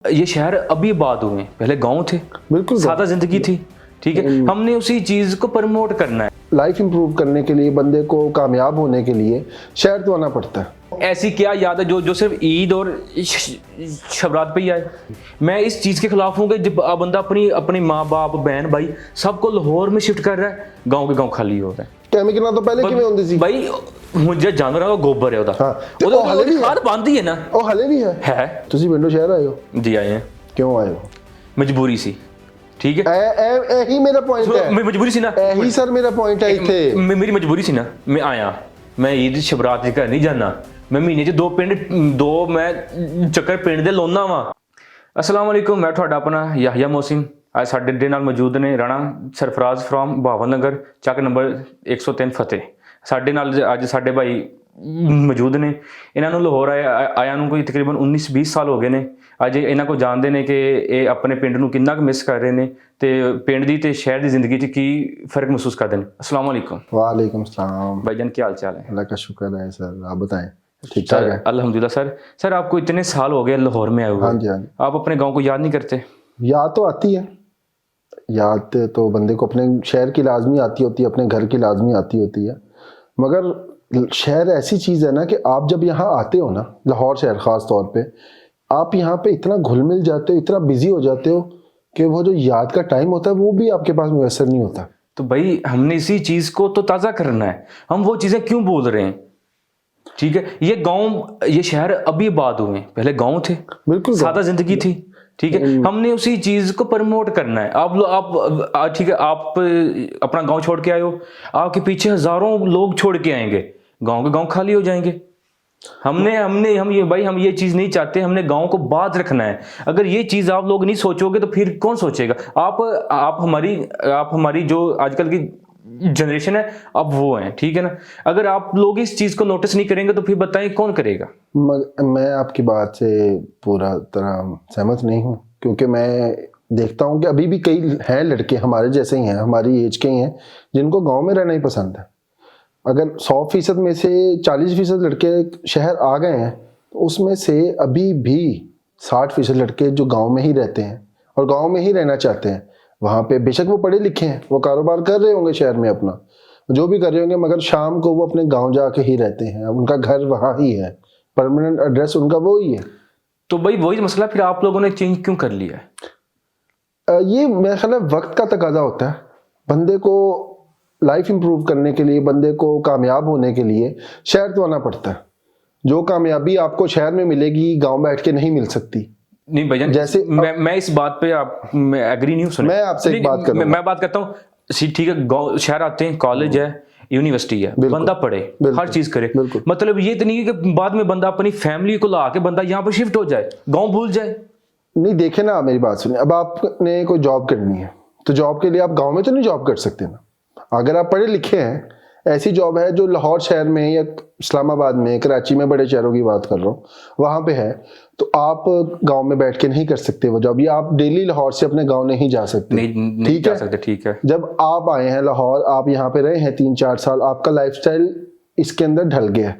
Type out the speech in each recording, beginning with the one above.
ये शहर अभी आबाद हुए, पहले गांव थे, बिल्कुल सादा जिंदगी थी। ठीक है, हमने उसी चीज को प्रमोट करना है। लाइफ इंप्रूव करने के लिए, बंदे को कामयाब होने के लिए शहर तो आना पड़ता है। ऐसी क्या याद है जो सिर्फ ईद और शबरात पे ही आए। मैं इस चीज के खिलाफ हूँ कि जब बंदा अपनी माँ बाप बहन भाई सबको लाहौर में शिफ्ट कर रहा है, गाँव के गाँव खाली हो रहा है। केमिकल तो पहले किवें हुंदी सी भाई मुझे जानवर का गोबर है ਉਹਦੀ ਖਾਦ ਬਣਦੀ ਹੈ ਨਾ, ਉਹ ਹਲੇ ਵੀ ਹੈ। ਤੁਸੀਂ ਪਿੰਡੋਂ ਸ਼ਹਿਰ ਆਏ ਹੋ? जी आए हैं। क्यों आए हो? मजबूरी सी। ठीक है, यही मेरा पॉइंट है। मजबूरी सी ना, यही सर मेरा पॉइंट है इथे। मेरी मजबूरी सी ना, मैं आया, मैं ईद शबरात के घर नहीं जाना, मैं महीने च दो मैं चक्कर पिंड दे लाउना वा। अस्सलाम वालेकुम, मैं तुहाडा अपना याहिया मोहसिन। आज साडे नाल मौजूद ने राणा सरफराज फ्रॉम भावन नगर, ਚੱਕ नंबर 103 फतेह। साडे नाल अज साडे भाई मौजूद ने। इन्हां नूं लाहौर आया नूं कोई तकरीबन 19-20 साल हो गए ने। अज इन्हां को जानते हैं कि ये अपने पिंड नूं किन्ना कुछ मिस कर रहे हैं, तो पिंड दी ते शहर दी जिंदगी च की फर्क महसूस करते हैं। अस्सलाम वालेकुम। वालेकुम सलाम भाईजान, क्या हाल चाल है? अल्लाह का शुक्र है सर, आप बताएं। ठीक ठाक है अल्हम्दुलिल्लाह। सर आपको इतने साल हो गए लाहौर में आए हुए, हाँ जी, हाँ जी। आप अपने गाँव को याद नहीं करते? याद तो आती है, याद तो बंदे को अपने शहर की लाजमी आती होती है, अपने घर की लाजमी आती होती है। मगर शहर ऐसी चीज़ है ना कि आप जब यहाँ आते हो ना, लाहौर शहर ख़ास तौर पे, आप यहाँ पे इतना घुल मिल जाते हो, इतना बिजी हो जाते हो कि वो जो याद का टाइम होता है वो भी आपके पास मुयसर नहीं होता। तो भाई हमने इसी चीज़ को तो ताज़ा करना है, हम वो चीज़ें क्यों बोल रहे हैं? ठीक है, ये गांव ये शहर अभी आबाद हुए, पहले गांव थे, बिल्कुल सादा जिंदगी थी। ठीक है, हमने उसी चीज को प्रमोट करना है। आप ठीक है, आप अपना गांव छोड़ के आए हो, आपके पीछे हजारों लोग छोड़ के आएंगे, गांव के गांव खाली हो जाएंगे। हम ये चीज नहीं चाहते, हमने गांव को बात रखना है। अगर ये चीज आप लोग नहीं सोचोगे तो फिर कौन सोचेगा? आप हमारी जो आजकल की जनरेशन है अब वो है, ठीक है ना। अगर आप लोग इस चीज को नोटिस नहीं करेंगे तो फिर बताएं कौन करेगा? मैं आपकी बात से पूरा तरह सहमत नहीं हूँ, क्योंकि मैं देखता हूँ कि अभी भी कई हैं लड़के हमारे जैसे ही हैं, हमारी एज के ही हैं, जिनको गांव में रहना ही पसंद है। अगर 100% में से 40% लड़के शहर आ गए हैं तो उसमें से अभी भी 60% लड़के जो गाँव में ही रहते हैं और गाँव में ही रहना चाहते हैं। वहाँ पे बेशक वो पढ़े लिखे हैं, वो कारोबार कर रहे होंगे शहर में अपना, जो भी कर रहे होंगे, मगर शाम को वो अपने गांव जाके ही रहते हैं, उनका घर वहाँ ही है, परमानेंट एड्रेस उनका वो ही है। तो भाई वही मसला, फिर आप लोगों ने चेंज क्यों कर लिया है? ये मेरा ख्याल है वक्त का तकाजा होता है। बंदे को लाइफ इंप्रूव करने के लिए, बंदे को कामयाब होने के लिए शहर तो आना पड़ता है। जो कामयाबी आपको शहर में मिलेगी गाँव बैठ के नहीं मिल सकती। नहीं भाईजान, जैसे मैं इस बात पे मैं एग्री नहीं हूँ। मैं आपसे एक बात करूँ, मैं बात करता हूँ, ठीक है, गाँव शहर आते हैं, कॉलेज है, यूनिवर्सिटी है, बंदा पढ़े, हर चीज करे, मतलब ये तो नहीं है कि बाद में बंदा अपनी फैमिली को ला के बंदा यहाँ पर शिफ्ट हो जाए, गाँव भूल जाए। नहीं, देखे ना, मेरी बात सुनिए। अब आपने कोई जॉब करनी है तो जॉब के लिए आप गाँव में तो नहीं जॉब कर सकते ना। अगर आप पढ़े लिखे हैं, ऐसी जॉब है जो लाहौर शहर में या इस्लामाबाद में, कराची में, बड़े शहरों की बात कर रहा हूँ, वहाँ पे है, तो आप गांव में बैठ के नहीं कर सकते वो जॉब। या आप डेली लाहौर से अपने गांव नहीं जा सकते, नहीं जा सकते। ठीक है, जब आप आए हैं लाहौर, आप यहाँ पे रहे हैं 3-4 साल, आपका लाइफस्टाइल इसके अंदर ढल गया।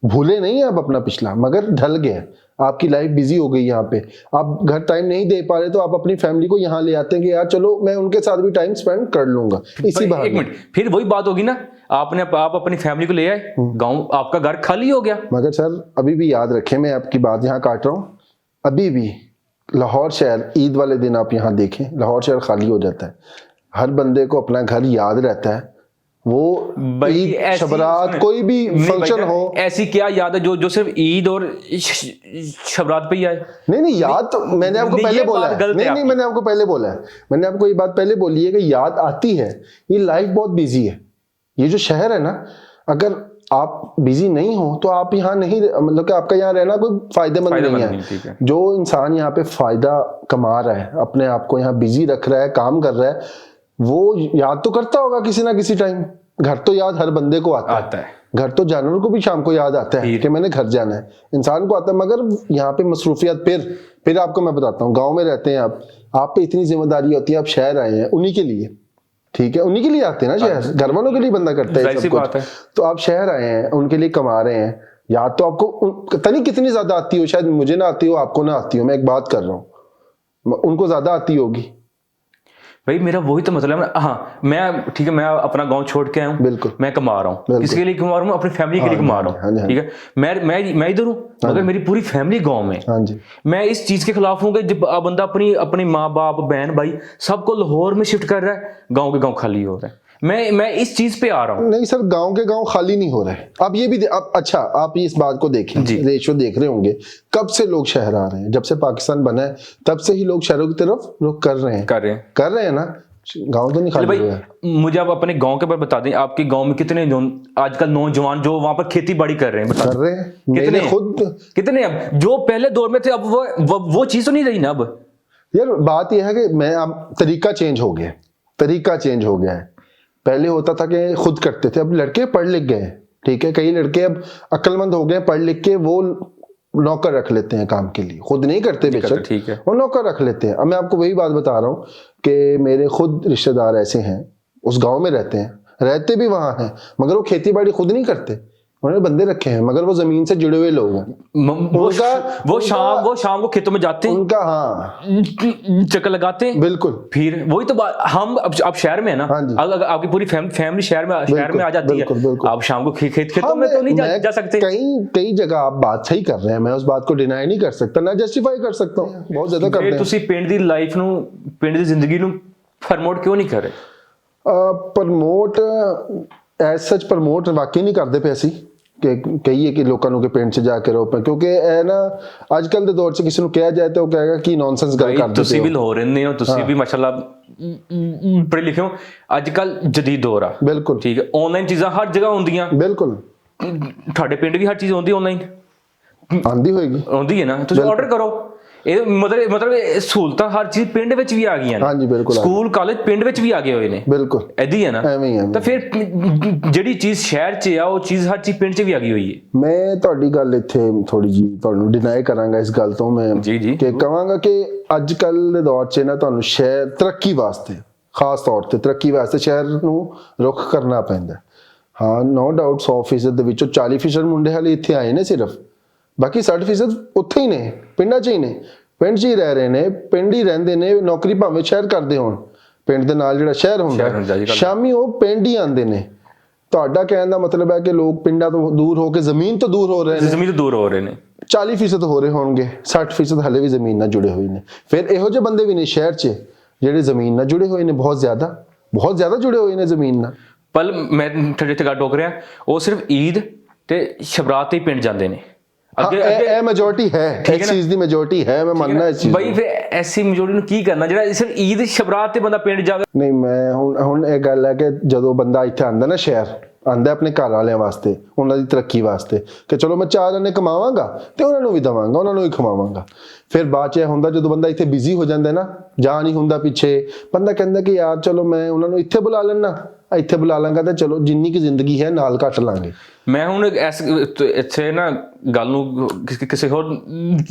भूले नहीं आप अपना पिछला, मगर ढल गया। आपकी लाइफ बिजी हो गई, यहाँ पे आप घर टाइम नहीं दे पा रहे, तो आप अपनी फैमिली को यहाँ ले आते हैं कि यार चलो मैं उनके साथ भी टाइम स्पेंड कर लूंगा इसी बात। एक मिनट, फिर वही बात होगी ना, आप अपनी फैमिली को ले आए, गांव आपका घर खाली हो गया। मगर सर अभी भी याद रखें, मैं आपकी बात यहाँ काट रहा हूँ, अभी भी लाहौर शहर ईद वाले दिन आप यहाँ देखें, लाहौर शहर खाली हो जाता है। हर बंदे को अपना घर याद रहता है। वो ईद, शबरात, कोई भी फंक्शन हो, ऐसी क्या याद है जो सिर्फ ईद और शबरात पे ही आए? नहीं, याद तो मैंने आपको पहले बोला है। नहीं, मैंने आपको पहले बोला है, मैंने आपको ये बात पहले बोली है कि याद आती है। ये लाइफ बहुत बिजी है, ये जो शहर है ना, अगर आप बिजी नहीं हो तो आप यहाँ नहीं, मतलब कि आपका यहाँ रहना कोई फायदेमंद नहीं है। जो इंसान यहाँ पे फायदा कमा रहा है, अपने आप को यहाँ बिजी रख रहा है, काम कर रहा है, वो याद तो करता होगा किसी ना किसी टाइम। घर तो याद हर बंदे को आता है। घर तो जानवर को भी शाम को याद आता है कि मैंने घर जाना है, इंसान को आता है। मगर यहाँ पे मसरूफियत, फिर आपको मैं बताता हूँ, गाँव में रहते हैं आप पे इतनी जिम्मेदारी होती है, आप शहर आए हैं उन्हीं के लिए, ठीक है, उन्हीं के लिए आते हैं ना शहर, घर वालों के लिए बंदा करता है सब कुछ। तो आप शहर आए हैं, उनके लिए कमा रहे हैं। याद तो आपको पता नहीं कितनी ज्यादा आती हो, शायद मुझे ना आती हो, आपको ना आती हो, मैं एक बात कर रहा हूँ, उनको ज्यादा आती होगी। भाई मेरा वही तो मतलब है। हाँ मैं ठीक है, मैं अपना गांव छोड़ के आया हूँ, बिल्कुल मैं कमा रहा हूँ, किसके लिए कमा रहा हूँ? अपनी फैमिली के लिए कमा रहा हूँ, ठीक है। मैं इधर हूँ मगर मेरी पूरी फैमिली गांव में। हाँ जी। मैं इस चीज के खिलाफ हूँ कि जब बंदा अपनी अपने माँ बाप बहन भाई सबको लाहौर में शिफ्ट कर रहा है, गाँव के गाँव खाली हो रहा है। मैं इस चीज पे आ रहा हूँ। नहीं सर, गांव के गांव खाली नहीं हो रहे। अब ये भी अब अच्छा, आप इस बात को देखें, रेशियो देख रहे होंगे, कब से लोग शहर आ रहे हैं? जब से पाकिस्तान बना है तब से ही लोग शहरों की तरफ रुख कर रहे हैं ना। गांव तो नहीं खाली हुआ है। मुझे आप अपने गांव के बारे में बता दें, आपके गांव में कितने आजकल नौजवान जो वहां पर खेती बाड़ी कर रहे हैं? कर रहे हैं कितने खुद, कितने अब जो पहले दौर में थे, अब वो चीज तो नहीं रही ना। अब यार बात यह है कि मैं अब तरीका चेंज हो गया है। पहले होता था कि खुद करते थे, अब लड़के पढ़ लिख गए, ठीक है, कई लड़के अब अक्लमंद हो गए, पढ़ लिख के वो नौकर रख लेते हैं काम के लिए, खुद नहीं करते बेशक, ठीक है, वो नौकर रख लेते हैं। अब मैं आपको वही बात बता रहा हूँ कि मेरे खुद रिश्तेदार ऐसे हैं, उस गांव में रहते भी वहां हैं, मगर वो खेती बाड़ी खुद नहीं करते, उन्होंने बंदे रखे हैं, मगर वो जमीन से जुड़े हुए लोग हैं। वो शाम को खेतों में जाते हैं, उनका चक्कर लगाते हैं, बिल्कुल। फिर वही तो बात, हम अब शहर में है ना, अगर आपकी पूरी फैमिली शहर में आ जाती है, आप शाम को खेतों में तो नहीं जा सकते। कई जगह आप बात सही कर रहे हैं, मैं उस बात को डिनाई नहीं कर सकता, ना जस्टिफाई कर सकता हूँ, बहुत ज्यादा कर रहे हैं। तुसी पिंड दी लाइफ नू, पिंड दी जिंदगी नू प्रमोट क्यों नहीं कर रहे? प्रमोट ਐਸ ਸੱਚ ਪ੍ਰਮੋਟ ਵਾਕਈ ਨਹੀਂ ਕਰਦੇ ਪਏ ਅਸੀਂ ਕਿ ਕਹੀਏ ਕਿ ਲੋਕਾਂ ਨੂੰ ਕਿ ਪਿੰਡ 'ਚ ਜਾ ਕੇ ਰਹੋ, ਕਿਉਂਕਿ ਇਹ ਨਾ ਅੱਜ ਕੱਲ ਦੇ ਦੌਰ 'ਚ ਕਿਸੇ ਨੂੰ ਕਿਹਾ ਜਾਏ ਤਾਂ ਉਹ ਕਹੇਗਾ ਕਿ ਨੌਨਸੈਂਸ ਗੱਲ ਕਰਦੇ ਹੋ। ਤੁਸੀਂ ਵੀ ਲਾਹੌਰ ਰਹਿੰਦੇ ਹੋ, ਤੁਸੀਂ ਵੀ ਮਾਸ਼ਾਅੱਲਾ ਪੜ੍ਹੇ ਲਿਖੇ ਹੋ, ਅੱਜ ਕੱਲ ਜਦੀਦ ਦੌਰ ਆ, ਬਿਲਕੁਲ ਠੀਕ ਹੈ, ਆਨਲਾਈਨ ਚੀਜ਼ਾਂ ਹਰ ਜਗ੍ਹਾ ਹੁੰਦੀਆਂ, ਬਿਲਕੁਲ। ਤੁਹਾਡੇ ਪਿੰਡ ਵੀ ਹਰ ਚੀਜ਼ ਆਉਂਦੀ ਆਨਲਾਈਨ? ਆਉਂਦੀ ਹੈ ਨਾ, ਤੁਸੀਂ ਆਰਡਰ ਕਰੋ। ਇਹ ਮਤਲਬ ਸਹੂਲਤਾਂ ਹਰ ਚੀਜ਼ ਪਿੰਡ ਵਿੱਚ ਵੀ ਆ ਗਈਆਂ ਨੇ। ਹਾਂਜੀ ਬਿਲਕੁਲ, ਸਕੂਲ ਕਾਲਜ ਪਿੰਡ ਵਿੱਚ ਵੀ ਆ ਗਏ ਹੋਏ ਨੇ, ਬਿਲਕੁਲ ਐਦੀ ਹੈ ਨਾ। ਤਾਂ ਫਿਰ ਜਿਹੜੀ ਚੀਜ਼ ਸ਼ਹਿਰ 'ਚ ਆ ਉਹ ਚੀਜ਼ ਹਰ ਚੀਜ਼ ਪਿੰਡ 'ਚ ਵੀ ਆ ਗਈ ਹੋਈ ਹੈ। ਮੈਂ ਤੁਹਾਡੀ ਗੱਲ ਇੱਥੇ ਥੋੜੀ ਜੀ ਤੁਹਾਨੂੰ ਡਿਨਾਈ ਕਰਾਂਗਾ ਇਸ ਗੱਲ ਤੋਂ, ਮੈਂ ਕਿ ਕਹਾਂਗਾ ਕਿ ਅੱਜ ਕੱਲ ਦੇ ਦੌਰ 'ਚ ਨਾ ਤੁਹਾਨੂੰ ਸ਼ਹਿਰ ਤਰੱਕੀ ਵਾਸਤੇ, ਖਾਸ ਤੌਰ ਤੇ ਤਰੱਕੀ ਵਾਸਤੇ ਸ਼ਹਿਰ ਨੂੰ ਰੁੱਖ ਕਰਨਾ ਪੈਂਦਾ। ਹਾਂ ਨੋ ਡਾਊਟ 100% ਦੇ ਵਿੱਚੋਂ 40% ਮੁੰਡੇ ਹਾਲੇ ਇੱਥੇ ਆਏ ਨੇ ਸਿਰਫ, ਬਾਕੀ 60% ਉੱਥੇ ਹੀ ਨੇ, ਪਿੰਡਾਂ 'ਚ ਹੀ ਨੇ, ਪਿੰਡ 'ਚ ਹੀ ਰਹਿ ਰਹੇ ਨੇ, ਪਿੰਡ ਹੀ ਰਹਿੰਦੇ ਨੇ, ਨੌਕਰੀ ਭਾਵੇਂ ਸ਼ਹਿਰ ਕਰਦੇ ਹੋਣ, ਪਿੰਡ ਦੇ ਨਾਲ ਜਿਹੜਾ ਸ਼ਹਿਰ ਹੁੰਦਾ ਸ਼ਾਮੀ ਉਹ ਪਿੰਡ ਹੀ ਆਉਂਦੇ ਨੇ। ਤੁਹਾਡਾ ਕਹਿਣ ਦਾ ਮਤਲਬ ਹੈ ਕਿ ਲੋਕ ਪਿੰਡਾਂ ਤੋਂ ਦੂਰ ਹੋ ਕੇ ਜ਼ਮੀਨ ਤੋਂ ਦੂਰ ਹੋ ਰਹੇ ਨੇ, 40% ਹੋ ਰਹੇ ਹੋਣਗੇ, 60% ਹਲੇ ਵੀ ਜ਼ਮੀਨ ਨਾਲ ਜੁੜੇ ਹੋਏ ਨੇ। ਫਿਰ ਇਹੋ ਜਿਹੇ ਬੰਦੇ ਵੀ ਨੇ ਸ਼ਹਿਰ 'ਚ ਜਿਹੜੇ ਜ਼ਮੀਨ ਨਾਲ ਜੁੜੇ ਹੋਏ ਨੇ, ਬਹੁਤ ਜ਼ਿਆਦਾ ਜੁੜੇ ਹੋਏ ਨੇ ਜ਼ਮੀਨ ਨਾਲ। ਪਰ ਮੈਂ ਤੁਹਾਡੇ ਤੇ ਗੱਲ ਟੋਕ ਰਿਹਾ, ਉਹ ਸਿਰਫ ਈਦ ਤੇ ਸ਼ਬਰਾਤ ਤੇ ਪਿੰਡ ਜਾਂਦੇ ਨੇ। ਇਹ ਮੈਜੋਰਟੀ ਹੈ, ਇਸ ਚੀਜ਼ ਦੀ ਮੈਜੋਰਟੀ ਹੈ, ਮੈਂ ਮੰਨਦਾ ਇਸ ਚੀਜ਼ ਬਈ। ਫਿਰ ਐਸੀ ਮੈਜੋਰਟੀ ਨੂੰ ਕੀ ਕਰਨਾ ਜਿਹੜਾ ਸਿਰਫ ਈਦ ਸ਼ਬਰਾਤ ਤੇ ਬੰਦਾ ਪਿੰਡ ਜਾਵੇ? ਨਹੀਂ, ਮੈਂ ਹੁਣ ਇਹ ਗੱਲ ਹੈ ਕਿ ਜਦੋਂ ਬੰਦਾ ਇੱਥੇ ਆਂਦਾ ਨਾ, ਸ਼ਹਿਰ ਆਂਦਾ ਆਪਣੇ ਘਰ ਵਾਲਿਆਂ ਵਾਸਤੇ, ਉਹਨਾਂ ਦੀ ਤਰੱਕੀ ਵਾਸਤੇ, ਕਿ ਚਲੋ ਮੈਂ 4 ਜਣੇ ਕਮਾਵਾਂਗਾ ਤੇ ਉਹਨਾਂ ਨੂੰ ਵੀ ਦਵਾਂਗਾ, ਉਹਨਾਂ ਨੂੰ ਵੀ ਖਵਾਵਾਂਗਾ। ਫਿਰ ਬਾਅਦ 'ਚ ਇਹ ਹੁੰਦਾ ਜਦੋਂ ਬੰਦਾ ਇੱਥੇ ਬਿਜ਼ੀ ਹੋ ਜਾਂਦਾ ਨਾ, ਜਾ ਨਹੀਂ ਹੁੰਦਾ ਪਿੱਛੇ, ਬੰਦਾ ਕਹਿੰਦਾ ਕਿ ਯਾਰ ਚਲੋ ਮੈਂ ਉਹਨਾਂ ਨੂੰ ਇੱਥੇ ਬੁਲਾ ਲੈਣਾ, ਇੱਥੇ ਬੁਲਾ ਲਾਂਗਾ ਤੇ ਚਲੋ ਜਿੰਨੀ ਕੀ ਜ਼ਿੰਦਗੀ ਹੈ ਨਾਲ ਕੱਟ ਲਾਂਗੇ। ਮੈਂ ਹੁਣ ਇੱਥੇ ਨਾ ਗੱਲ ਨੂੰ ਕਿਸੇ ਹੋਰ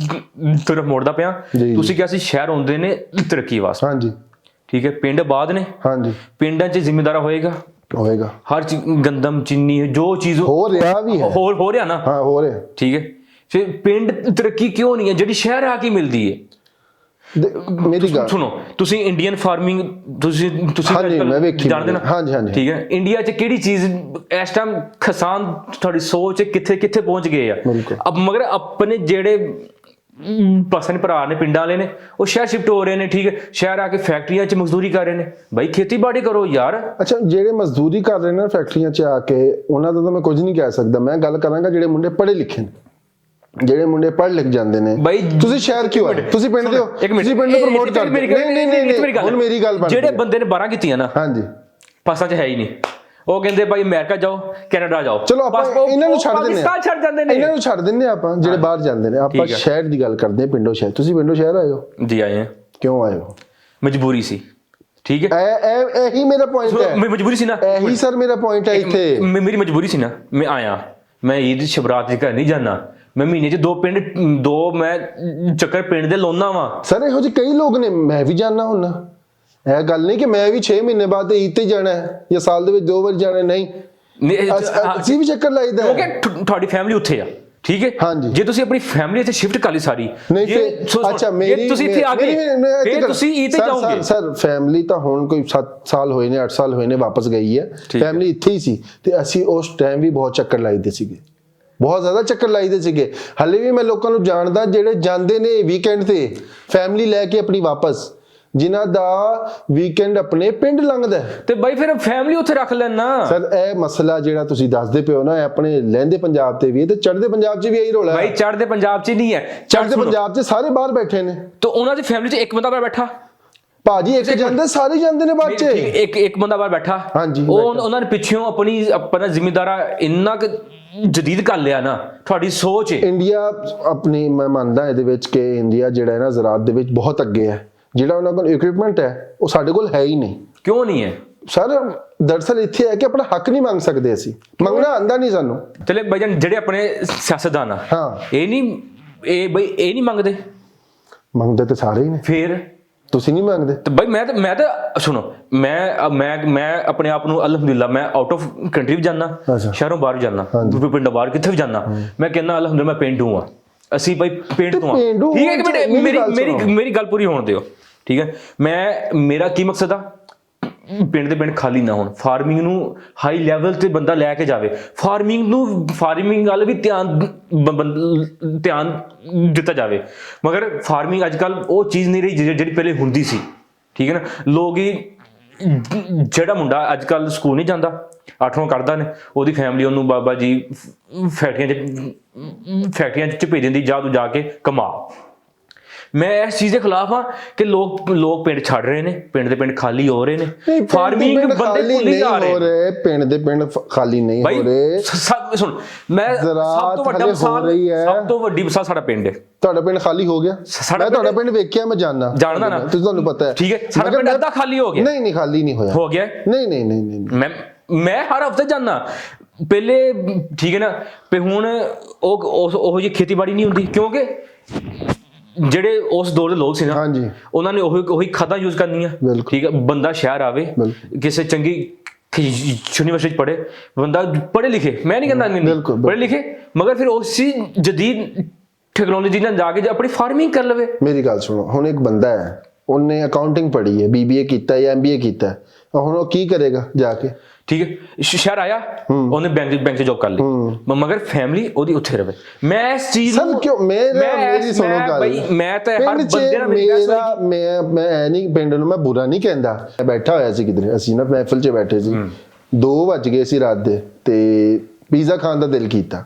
ਤਰਫ ਮੋੜਦਾ ਪਿਆ। ਤੁਸੀਂ ਕਿਹਾ ਸੀ ਸ਼ਹਿਰ ਹੁੰਦੇ ਨੇ ਤਰੱਕੀ ਵਾਸਤੇ, ਹਾਂਜੀ ਠੀਕ ਹੈ, ਪਿੰਡ ਆਬਾਦ ਨੇ, ਹਾਂਜੀ, ਪਿੰਡਾਂ 'ਚ ਜ਼ਿੰਮੇਦਾਰਾ ਹੋਏਗਾ ਹਰ ਚੀਜ਼, ਗੰਦਮ ਚੀਨੀ ਜੋ ਚੀਜ਼ ਹੋ ਰਿਹਾ ਵੀ ਹੈ, ਹੋ ਰਿਹਾ ਨਾ, ਹਾਂ ਹੋ ਰਿਹਾ, ਠੀਕ ਹੈ। ਫਿਰ ਪਿੰਡ ਤਰੱਕੀ ਕਿਉਂ ਨਹੀਂ ਹੈ ਜਿਹੜੀ ਸ਼ਹਿਰ ਆ ਕੇ ਮਿਲਦੀ ਹੈ? ਮੇਰੀ ਗੱਲ ਸੁਣੋ, ਤੁਸੀਂ ਇੰਡੀਅਨ ਫਾਰਮਿੰਗ ਤੁਸੀਂ ਜਾਣਦੇ ਨਾ, ਹਾਂਜੀ ਹਾਂਜੀ, ਠੀਕ ਹੈ। ਇੰਡੀਆ 'ਚ ਕਿਹੜੀ ਚੀਜ਼ ਇਸ ਟਾਈਮ ਕਿਸਾਨ, ਤੁਹਾਡੀ ਸੋਚ ਕਿੱਥੇ ਪਹੁੰਚ ਗਏ ਆ? ਮਗਰ ਆਪਣੇ ਜਿਹੜੇ ਪਾਕਿਸਤਾਨੀ ਭਰਾ ਨੇ, ਪਿੰਡਾਂ ਵਾਲੇ ਨੇ, ਉਹ ਸ਼ਹਿਰ ਸ਼ਿਫਟ ਹੋ ਰਹੇ ਨੇ, ਠੀਕ ਹੈ, ਸ਼ਹਿਰ ਆ ਕੇ ਫੈਕਟਰੀਆਂ 'ਚ ਮਜ਼ਦੂਰੀ ਕਰ ਰਹੇ ਨੇ। ਬਾਈ ਖੇਤੀਬਾੜੀ ਕਰੋ ਯਾਰ। ਅੱਛਾ, ਜਿਹੜੇ ਮਜ਼ਦੂਰੀ ਕਰ ਰਹੇ ਨੇ ਫੈਕਟਰੀਆਂ 'ਚ ਆ ਕੇ, ਉਹਨਾਂ ਦਾ ਤਾਂ ਮੈਂ ਕੁਝ ਨਹੀਂ ਕਹਿ ਸਕਦਾ। ਮੈਂ ਗੱਲ ਕਰਾਂਗਾ ਜਿਹੜੇ ਮੁੰਡੇ ਪੜ੍ਹੇ ਲਿਖੇ ਨੇ, ਜਿਹੜੇ ਮੁੰਡੇ ਪੜ੍ਹ ਲਿਖ ਜਾਂਦੇ ਨੇ। ਬਾਈ ਤੁਸੀਂ ਸ਼ਹਿਰ ਕਿਉਂ ਆਏ? ਤੁਸੀਂ ਪਿੰਡ ਦੇ ਹੋ, ਤੁਸੀਂ ਪਿੰਡ ਨੂੰ ਪ੍ਰਮੋਟ ਕਰਦੇ। ਨਹੀਂ, ਹੁਣ ਮੇਰੀ ਗੱਲ ਬਣ, ਜਿਹੜੇ ਬੰਦੇ ਨੇ 12 ਕੀਤੀਆਂ ਨਾ, ਹਾਂਜੀ, ਪਾਕਿਸਤਾਨ 'ਚ ਹੈ ਹੀ ਨਹੀਂ, ਉਹ ਕਹਿੰਦੇ ਭਾਈ ਅਮਰੀਕਾ ਜਾਓ, ਕੈਨੇਡਾ ਜਾਓ। ਚਲੋ ਆਪਾਂ ਇਹਨਾਂ ਨੂੰ ਛੱਡ ਦਿੰਦੇ ਹਾਂ, ਆਪਾਂ ਜਿਹੜੇ ਬਾਹਰ ਜਾਂਦੇ ਨੇ। ਆਪਾਂ ਸ਼ਹਿਰ ਦੀ ਗੱਲ ਕਰਦੇ ਹਾਂ, ਪਿੰਡੋਂ ਸ਼ਹਿਰ। ਤੁਸੀਂ ਪਿੰਡੋਂ ਸ਼ਹਿਰ ਆਏ ਹੋ? ਜੀ ਆਏ ਹਾਂ। ਕਿਉਂ ਆਏ ਹੋ? ਮਜਬੂਰੀ ਸੀ, ਠੀਕ ਹੈ, ਇਹੀ ਮੇਰਾ ਪੁਆਇੰਟ ਹੈ। ਮਜਬੂਰੀ ਸੀ ਨਾ, ਇਹੀ ਸਰ ਮੇਰਾ ਪੁਆਇੰਟ ਹੈ। ਇੱਥੇ ਮੇਰੀ ਮਜਬੂਰੀ ਸੀ ਨਾ, ਮੈਂ ਆਇਆ, ਮੈਂ ਈਦ ਸ਼ਬਰਾਤ ਦੇ ਘਰ ਨਹੀਂ ਜਾਣਾ, ਮੈਂ ਮਹੀਨੇ 'ਚ 2 ਮੈਂ ਚੱਕਰ ਪਿੰਡ ਦੇ ਲਾਉਣਾ ਵਾ। ਸਰ ਇਹੋ ਜਿਹੇ ਕਈ ਲੋਕ ਨੇ, ਮੈਂ ਵੀ ਜਾਣਾ ਹੁੰਦਾ। ਇਹ ਗੱਲ ਨਹੀਂ ਕਿ ਮੈਂ ਵੀ 6 ਮਹੀਨੇ ਬਾਅਦ ਈਦ ਤੇ ਜਾਣਾ ਹੈ ਜਾਂ ਸਾਲ ਦੇ ਵਿੱਚ 2 ਵਾਰ ਜਾਣਾ, ਨਹੀਂ, ਅਸੀਂ ਵੀ ਚੱਕਰ ਲਾਈਦਾ। ਤੁਹਾਡੀ ਫੈਮਿਲੀ ਉੱਥੇ ਆ, ਠੀਕ ਹੈ ਹਾਂਜੀ। ਜੇ ਤੁਸੀਂ ਆਪਣੀ ਫੈਮਿਲੀ ਇੱਥੇ ਸ਼ਿਫਟ ਕਰ ਲਈ ਸਾਰੀ, ਨਹੀਂ ਫਿਰ ਅੱਛਾ ਮੇਰੀ ਤੁਸੀਂ ਇੱਥੇ ਆ ਗਏ ਫਿਰ ਤੁਸੀਂ ਇਹ ਤੇ ਜਾਓਗੇ। ਸਰ ਫੈਮਿਲੀ ਤਾਂ ਹੁਣ ਕੋਈ 7 ਸਾਲ ਹੋਏ ਨੇ 8 ਸਾਲ ਹੋਏ ਨੇ ਵਾਪਸ ਗਈ ਹੈ, ਫੈਮਿਲੀ ਇੱਥੇ ਹੀ ਸੀ ਤੇ ਅਸੀਂ ਉਸ ਟਾਈਮ ਵੀ ਬਹੁਤ ਚੱਕਰ ਲਾਈਦੇ ਸੀਗੇ, ਬਹੁਤ ਜ਼ਿਆਦਾ ਚੱਕਰ ਲਾਈਦੇ ਸੀਗੇ। ਹਲੇ ਵੀ ਮੈਂ ਲੋਕਾਂ ਨੂੰ ਜਾਣਦਾ ਜਿਹੜੇ ਜਾਂਦੇ ਨੇ ਵੀਕਐਂਡ ਤੇ ਫੈਮਿਲੀ ਲੈ ਕੇ ਆਪਣੀ ਵਾਪਸ, ਜਿਨ੍ਹਾਂ ਦਾ ਵੀਕਐਂਡ ਆਪਣੇ ਪਿੰਡ ਲੰਘਦਾ ਤੇ ਬਾਈ ਫਿਰ ਫੈਮਿਲੀ ਉੱਥੇ ਰੱਖ ਲੈਣਾ। ਸਰ ਇਹ ਮਸਲਾ ਜਿਹੜਾ ਤੁਸੀਂ ਦੱਸਦੇ ਪਿਓ ਨਾ, ਇਹ ਆਪਣੇ ਲਹਿੰਦੇ ਪੰਜਾਬ ਤੇ ਵੀ ਹੈ ਤੇ ਚੜ੍ਹਦੇ ਪੰਜਾਬ 'ਚ ਵੀ ਇਹੀ ਰੋਲਾ ਹੈ। ਬਾਈ ਚੜ੍ਹਦੇ ਪੰਜਾਬ 'ਚ ਨਹੀਂ ਹੈ, ਚੜ੍ਹਦੇ ਪੰਜਾਬ 'ਚ ਸਾਰੇ ਬਾਹਰ ਬੈਠੇ ਨੇ ਤੇ ਉਹਨਾਂ ਦੀ ਫੈਮਿਲੀ 'ਚ ਇੱਕ ਬੰਦਾ ਬਾਹਰ ਬੈਠਾ ਭਾਜੀ, ਇੱਕ ਜਾਂਦੇ ਸਾਰੇ ਜਾਂਦੇ ਨੇ ਬਾਅਦ 'ਚ, ਇੱਕ ਬੰਦਾ ਬਾਹਰ ਬੈਠਾ। ਹਾਂਜੀ, ਉਹਨਾਂ ਨੇ ਪਿੱਛੋਂ ਆਪਣਾ ਜ਼ਿੰਮੇਦਾਰਾ ਇੰਨਾ ਕੁ ਜਦੀਦ ਕਰ ਲਿਆ ਨਾ, ਤੁਹਾਡੀ ਸੋਚ ਹੈ। ਇੰਡੀਆ ਆਪਣੀ, ਮੈਂ ਮੰਨਦਾ ਇਹਦੇ ਵਿੱਚ ਕਿ ਇੰਡੀਆ ਜਿਹੜਾ ਹੈ ਨਾ ਜ਼ਰਾਅਤ ਦੇ ਵਿੱਚ ਬਹੁਤ ਅੱਗੇ ਹੈ, ਜਿਹੜਾ ਉਹਨਾਂ ਕੋਲ ਇਕਵਿਪਮੈਂਟ ਹੈ ਉਹ ਸਾਡੇ ਕੋਲ ਹੈ ਹੀ ਨਹੀਂ। ਕਿਉਂ ਨਹੀਂ ਹੈ ਸਰ? ਦਰਅਸਲ ਇੱਥੇ ਹੈ ਕਿ ਆਪਣਾ ਹੱਕ ਨਹੀਂ ਮੰਗ ਸਕਦੇ, ਅਸੀਂ ਮੰਗਣਾ ਆਂਦਾ ਨਹੀਂ ਸਾਨੂੰ। ਚਲੇ ਭਾਈਜਾਨ ਜਿਹੜੇ ਆਪਣੇ ਸਿਆਸਤਦਾਨ ਆ, ਹਾਂ ਇਹ ਨਹੀਂ ਮੰਗਦੇ ਤੇ ਸਾਰੇ ਹੀ ਨੇ, ਫਿਰ ਤੁਸੀਂ ਨਹੀਂ ਮੰਗਦੇ ਤੇ ਬਾਈ ਮੈਂ ਤਾਂ ਸੁਣੋ, ਮੈਂ ਆਪਣੇ ਆਪ ਨੂੰ ਅਲਹਮਦੁਲਿਲਾ ਮੈਂ ਆਊਟ ਆਫ ਕੰਟਰੀ ਵੀ ਜਾਣਾ, ਸ਼ਹਿਰੋਂ ਬਾਹਰ ਵੀ ਜਾਣਾ, ਪਿੰਡੋਂ ਬਾਹਰ ਕਿੱਥੇ ਵੀ ਜਾਣਾ, ਮੈਂ ਕਹਿੰਦਾ ਅਲਹਮਦੁਲਿਲਾ ਮੈਂ ਪਿੰਡੂ ਆ, ਅਸੀਂ ਬਾਈ ਪਿੰਡ ਤੋਂ ਆ। ਠੀਕ ਹੈ, ਮੇਰੀ ਗੱਲ ਪੂਰੀ ਹੋਣ ਦਿਓ, ਠੀਕ ਹੈ। ਮੇਰਾ ਕੀ ਮਕਸਦ ਆ, ਪਿੰਡ ਦੇ ਪਿੰਡ ਖਾਲੀ ਨਾ ਹੋਣ, ਫਾਰਮਿੰਗ ਨੂੰ ਹਾਈ ਲੈਵਲ ਤੇ ਬੰਦਾ ਲੈ ਕੇ ਜਾਵੇ, ਫਾਰਮਿੰਗ ਵੱਲ ਵੀ ਧਿਆਨ ਦਿੱਤਾ ਜਾਵੇ। ਮਗਰ ਫਾਰਮਿੰਗ ਅੱਜ ਕੱਲ ਉਹ ਚੀਜ਼ ਨਹੀਂ ਰਹੀ ਜਿਹੜੀ ਪਹਿਲੇ ਹੁੰਦੀ ਸੀ, ਠੀਕ ਹੈ ਨਾ। ਲੋਕ ਹੀ, ਜਿਹੜਾ ਮੁੰਡਾ ਅੱਜ ਕੱਲ ਸਕੂਲ ਨਹੀਂ ਜਾਂਦਾ, 8ਵਾਂ ਕਰਦਾ ਨੇ, ਉਹਦੀ ਫੈਮਿਲੀ ਉਹਨੂੰ ਬਾਬਾ ਜੀ ਫੈਕਟਰੀਆਂ 'ਚ ਭੇਜ ਦਿੰਦੀ, ਜਾ ਤੂੰ ਜਾ ਕੇ ਕਮਾ। ਮੈਂ ਇਸ ਚੀਜ਼ ਦੇ ਖਿਲਾਫ ਹਾਂ ਕਿ ਲੋਕ ਪਿੰਡ ਛੱਡ ਰਹੇ ਨੇ, ਪਿੰਡ ਦੇ ਪਿੰਡ ਖਾਲੀ ਹੋ ਰਹੇ ਨੇ, ਫਾਰਮਿੰਗ ਬੰਦੇ ਭੁੱਲੀ ਜਾ ਰਹੇ। ਪਿੰਡ ਦੇ ਪਿੰਡ ਖਾਲੀ ਨਹੀਂ ਹੋ ਰਹੇ। ਸੁਣ, ਮੈਂ ਸਭ ਤੋਂ ਵੱਡੀ ਮਿਸਾਲ ਸਾਡਾ ਪਿੰਡ ਹੈ। ਤੁਹਾਡਾ ਪਿੰਡ ਖਾਲੀ ਹੋ ਗਿਆ? ਮੈਂ ਤੁਹਾਡਾ ਪਿੰਡ ਵੇਖਿਆ, ਮੈਂ ਜਾਣਦਾ ਨਾ, ਤੁਹਾਨੂੰ ਪਤਾ ਹੈ। ਠੀਕ ਹੈ, ਸਾਡਾ ਪਿੰਡ ਅੱਧਾ ਖਾਲੀ ਹੋ ਗਿਆ। ਨਹੀਂ ਖਾਲੀ ਨਹੀਂ ਹੋਇਆ। ਹੋ ਗਿਆ? ਨਹੀਂ। ਮੈਂ ਹਰ ਹਫਤੇ ਜਾਂਦਾ ਪਹਿਲੇ, ਠੀਕ ਹੈ ਨਾ। ਤੇ ਹੁਣ ਉਹ ਜਿਹੀ ਖੇਤੀਬਾੜੀ ਨਹੀਂ ਹੁੰਦੀ, ਕਿਉਂਕਿ ਜਿਹੜੇ ਉਸ ਦੌਰ ਦੇ ਲੋਕ ਸੀ ਨਾ, ਉਹਨਾਂ ਨੇ ਉਹੀ ਖਾਦਾਂ ਯੂਜ਼ ਕਰਨੀਆਂ। ਠੀਕ ਹੈ, ਬੰਦਾ ਸ਼ਹਿਰ ਆਵੇ, ਕਿਸੇ ਚੰਗੀ ਯੂਨੀਵਰਸਿਟੀ ਪੜ੍ਹੇ, ਬੰਦਾ ਪੜ੍ਹੇ ਲਿਖੇ, ਮੈਂ ਨਹੀਂ ਕਹਿੰਦਾ ਪੜ੍ਹੇ ਲਿਖੇ, ਮਗਰ ਫਿਰ ਉਸੇ ਜਦੀਦ ਟੈਕਨੋਲੋਜੀ ਨਾਲ ਜਾ ਕੇ ਆਪਣੀ ਫਾਰਮਿੰਗ ਕਰ ਲਵੇ। ਮੇਰੀ ਗੱਲ ਸੁਣੋ, ਹੁਣ ਇੱਕ ਬੰਦਾ ਹੈ, ਉਹਨੇ ਅਕਾਊਂਟਿੰਗ ਪੜ੍ਹੀ ਹੈ, BBA ਕੀਤਾ ਜਾਂ MBA ਕੀਤਾ, ਹੁਣ ਉਹ ਕੀ ਕਰੇਗਾ ਜਾ ਕੇ? ਠੀਕ ਹੈ, ਸ਼ਹਿਰ ਆਇਆ, ਉਹਨੇ ਬੈਂਕ 'ਚ ਜੌਬ ਕਰ ਲਈ, ਮਗਰ ਫੈਮਿਲੀ ਉਹਦੀ ਉੱਥੇ ਰਵੇ। ਮੈਂ ਇਸ ਚੀਜ਼ ਨੂੰ ਮੇਰੀ ਸੁਣੋ ਗੱਲ, ਮੈਂ ਤਾਂ ਹਰ ਬੰਦੇ ਨਾਲ ਮੈਂ ਐ ਨਹੀਂ, ਪਿੰਡ ਨੂੰ ਮੈਂ ਬੁਰਾ ਨਹੀਂ ਕਹਿੰਦਾ। ਬੈਠਾ ਹੋਇਆ ਸੀ ਕਿਧਰੇ, ਅਸੀਂ ਨਾ ਮਹਿਫਿਲ 'ਚ ਬੈਠੇ ਸੀ, 2 ਵੱਜ ਗਏ ਸੀ ਰਾਤ ਦੇ, ਤੇ ਪੀਜ਼ਾ ਖਾਣ ਦਾ ਦਿਲ ਕੀਤਾ,